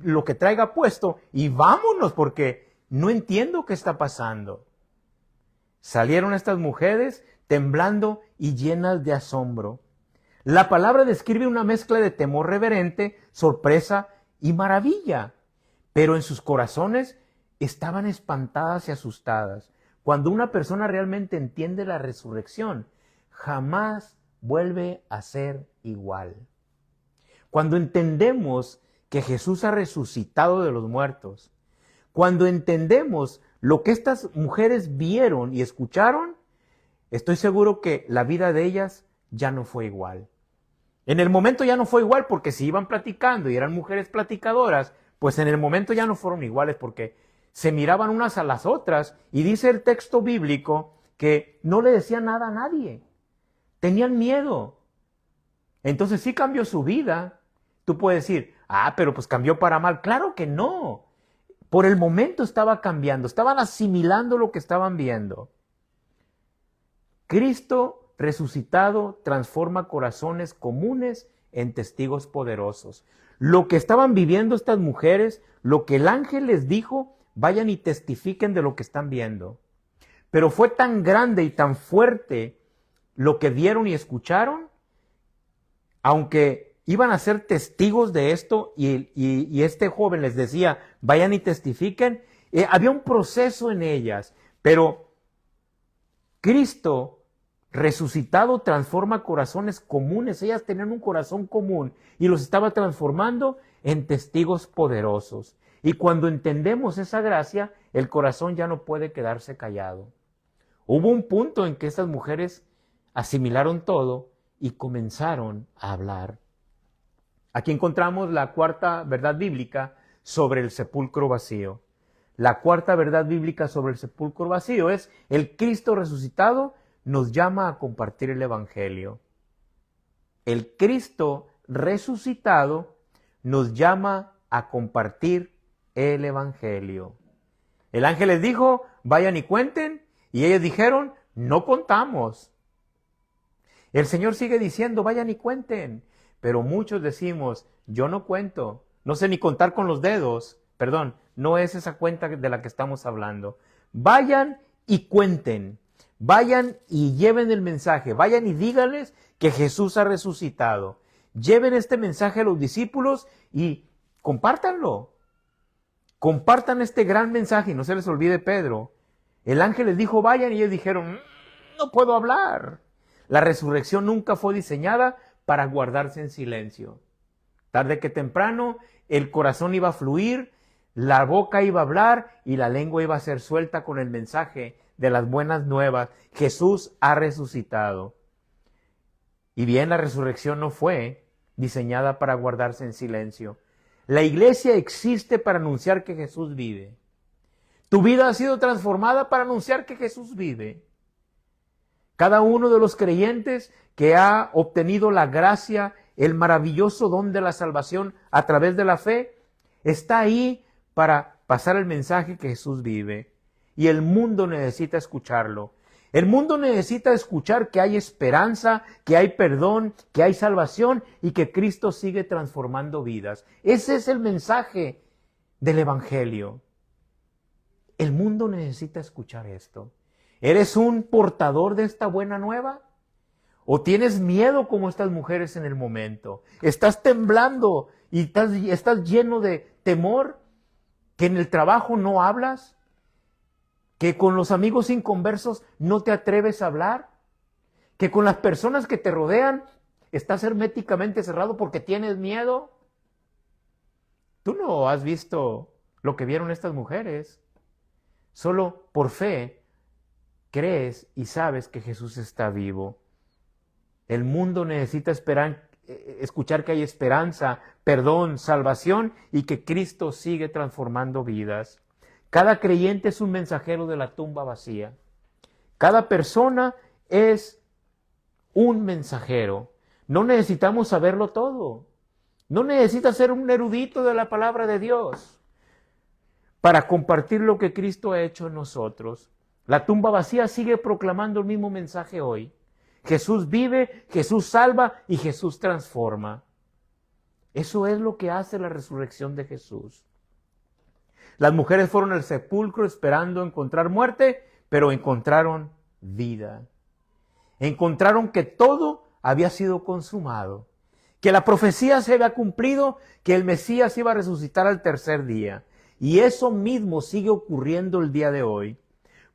lo que traiga puesto y vámonos, porque no entiendo qué está pasando. Salieron estas mujeres temblando y llenas de asombro. La palabra describe una mezcla de temor reverente, sorpresa y maravilla, pero en sus corazones estaban espantadas y asustadas. Cuando una persona realmente entiende la resurrección, jamás vuelve a ser igual. Cuando entendemos que Jesús ha resucitado de los muertos, cuando entendemos lo que estas mujeres vieron y escucharon, estoy seguro que la vida de ellas ya no fue igual. En el momento ya no fue igual, porque si iban platicando y eran mujeres platicadoras, pues en el momento ya no fueron iguales, porque se miraban unas a las otras, y dice el texto bíblico que no le decían nada a nadie. Tenían miedo. Entonces sí cambió su vida. Tú puedes decir, pero pues cambió para mal. Claro que no. Por el momento estaba cambiando, estaban asimilando lo que estaban viendo. Cristo resucitado transforma corazones comunes en testigos poderosos. Lo que estaban viviendo estas mujeres, lo que el ángel les dijo, vayan y testifiquen de lo que están viendo. Pero fue tan grande y tan fuerte lo que vieron y escucharon, aunque iban a ser testigos de esto y este joven les decía, vayan y testifiquen, había un proceso en ellas, pero Cristo resucitado transforma corazones comunes. Ellas tenían un corazón común y los estaba transformando en testigos poderosos. Y cuando entendemos esa gracia, el corazón ya no puede quedarse callado. Hubo un punto en que estas mujeres asimilaron todo y comenzaron a hablar. Aquí encontramos la cuarta verdad bíblica sobre el sepulcro vacío. La cuarta verdad bíblica sobre el sepulcro vacío es: el Cristo resucitado nos llama a compartir el Evangelio. El Cristo resucitado nos llama a compartir el Evangelio. El ángel les dijo, vayan y cuenten, y ellos dijeron, no contamos. El Señor sigue diciendo, vayan y cuenten, pero muchos decimos, yo no cuento, no sé ni contar con los dedos, no es esa cuenta de la que estamos hablando. Vayan y cuenten, vayan y lleven el mensaje, vayan y díganles que Jesús ha resucitado. Lleven este mensaje a los discípulos y compártanlo. Compartan este gran mensaje y no se les olvide Pedro. El ángel les dijo, vayan, y ellos dijeron, no puedo hablar. La resurrección nunca fue diseñada para guardarse en silencio. Tarde que temprano, el corazón iba a fluir, la boca iba a hablar y la lengua iba a ser suelta con el mensaje de las buenas nuevas. Jesús ha resucitado. Y bien, la resurrección no fue diseñada para guardarse en silencio. La iglesia existe para anunciar que Jesús vive. Tu vida ha sido transformada para anunciar que Jesús vive. Cada uno de los creyentes que ha obtenido la gracia, el maravilloso don de la salvación a través de la fe, está ahí para pasar el mensaje que Jesús vive. Y el mundo necesita escucharlo. El mundo necesita escuchar que hay esperanza, que hay perdón, que hay salvación y que Cristo sigue transformando vidas. Ese es el mensaje del Evangelio. El mundo necesita escuchar esto. ¿Eres un portador de esta buena nueva? ¿O tienes miedo como estas mujeres en el momento? ¿Estás temblando y estás lleno de temor? ¿Que en el trabajo no hablas? ¿Que con los amigos inconversos no te atreves a hablar? ¿Que con las personas que te rodean estás herméticamente cerrado porque tienes miedo? Tú no has visto lo que vieron estas mujeres. Solo por fe crees y sabes que Jesús está vivo. El mundo necesita escuchar que hay esperanza, perdón, salvación y que Cristo sigue transformando vidas. Cada creyente es un mensajero de la tumba vacía. Cada persona es un mensajero. No necesitamos saberlo todo. No necesitas ser un erudito de la palabra de Dios para compartir lo que Cristo ha hecho en nosotros. La tumba vacía sigue proclamando el mismo mensaje hoy. Jesús vive, Jesús salva y Jesús transforma. Eso es lo que hace la resurrección de Jesús. Las mujeres fueron al sepulcro esperando encontrar muerte, pero encontraron vida. Encontraron que todo había sido consumado, que la profecía se había cumplido, que el Mesías iba a resucitar al tercer día. Y eso mismo sigue ocurriendo el día de hoy.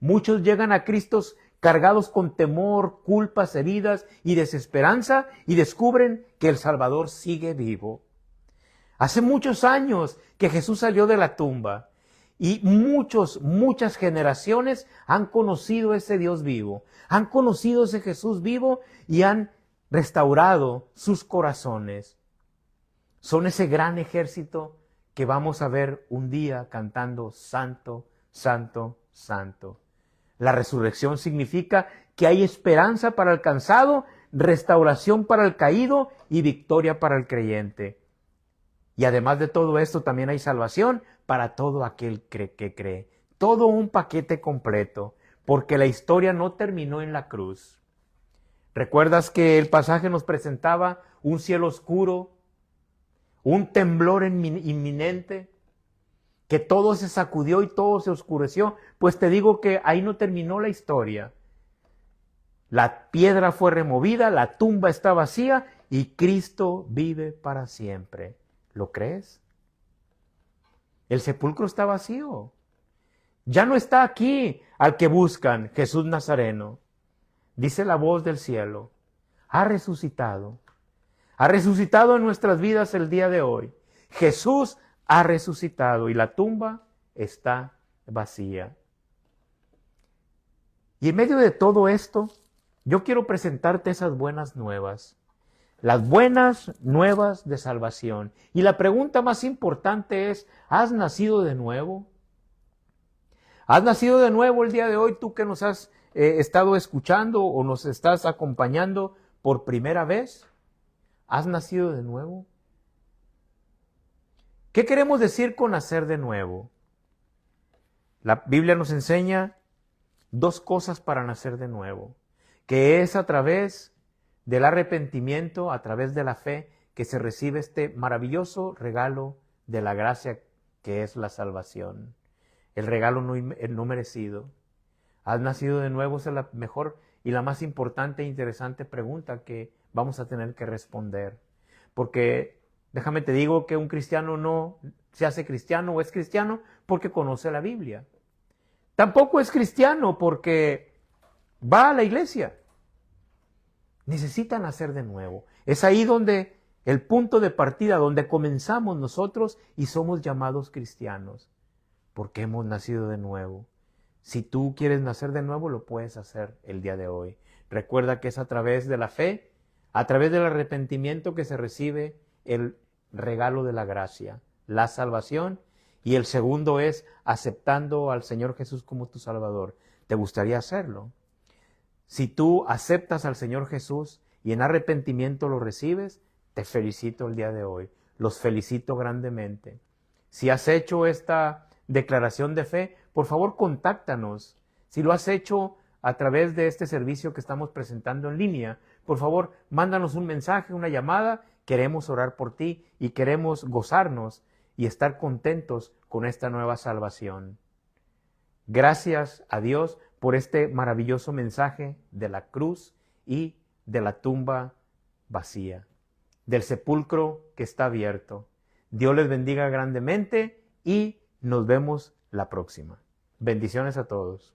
Muchos llegan a Cristo cargados con temor, culpas, heridas y desesperanza y descubren que el Salvador sigue vivo. Hace muchos años que Jesús salió de la tumba y muchas generaciones han conocido ese Dios vivo, han conocido ese Jesús vivo y han restaurado sus corazones. Son ese gran ejército que vamos a ver un día cantando Santo, Santo, Santo. La resurrección significa que hay esperanza para el cansado, restauración para el caído y victoria para el creyente. Y además de todo esto también hay salvación para todo aquel que cree. Todo un paquete completo, porque la historia no terminó en la cruz. ¿Recuerdas que el pasaje nos presentaba un cielo oscuro, un temblor inminente, que todo se sacudió y todo se oscureció? Pues te digo que ahí no terminó la historia. La piedra fue removida, la tumba está vacía y Cristo vive para siempre. ¿Lo crees? El sepulcro está vacío. Ya no está aquí al que buscan, Jesús Nazareno. Dice la voz del cielo, ha resucitado. Ha resucitado en nuestras vidas el día de hoy. Jesús ha resucitado y la tumba está vacía. Y en medio de todo esto, yo quiero presentarte esas buenas nuevas. Las buenas nuevas de salvación. Y la pregunta más importante es, ¿has nacido de nuevo? ¿Has nacido de nuevo el día de hoy, tú que nos has estado escuchando o nos estás acompañando por primera vez? ¿Has nacido de nuevo? ¿Qué queremos decir con nacer de nuevo? La Biblia nos enseña dos cosas para nacer de nuevo, que es a través del arrepentimiento, a través de la fe, que se recibe este maravilloso regalo de la gracia que es la salvación, el regalo no merecido. ¿Has nacido de nuevo? Esa es la mejor y la más importante e interesante pregunta que vamos a tener que responder. Porque déjame te digo que un cristiano no se hace cristiano o es cristiano porque conoce la Biblia. Tampoco es cristiano porque va a la iglesia. Necesitan nacer de nuevo. Es ahí donde el punto de partida, donde comenzamos nosotros y somos llamados cristianos, porque hemos nacido de nuevo. Si tú quieres nacer de nuevo, lo puedes hacer el día de hoy. Recuerda que es a través de la fe, a través del arrepentimiento que se recibe el regalo de la gracia, la salvación, y el segundo es aceptando al Señor Jesús como tu Salvador. ¿Te gustaría hacerlo? Si tú aceptas al Señor Jesús y en arrepentimiento lo recibes, te felicito el día de hoy. Los felicito grandemente. Si has hecho esta declaración de fe, por favor contáctanos. Si lo has hecho a través de este servicio que estamos presentando en línea, por favor mándanos un mensaje, una llamada. Queremos orar por ti y queremos gozarnos y estar contentos con esta nueva salvación. Gracias a Dios por este maravilloso mensaje de la cruz y de la tumba vacía, del sepulcro que está abierto. Dios les bendiga grandemente y nos vemos la próxima. Bendiciones a todos.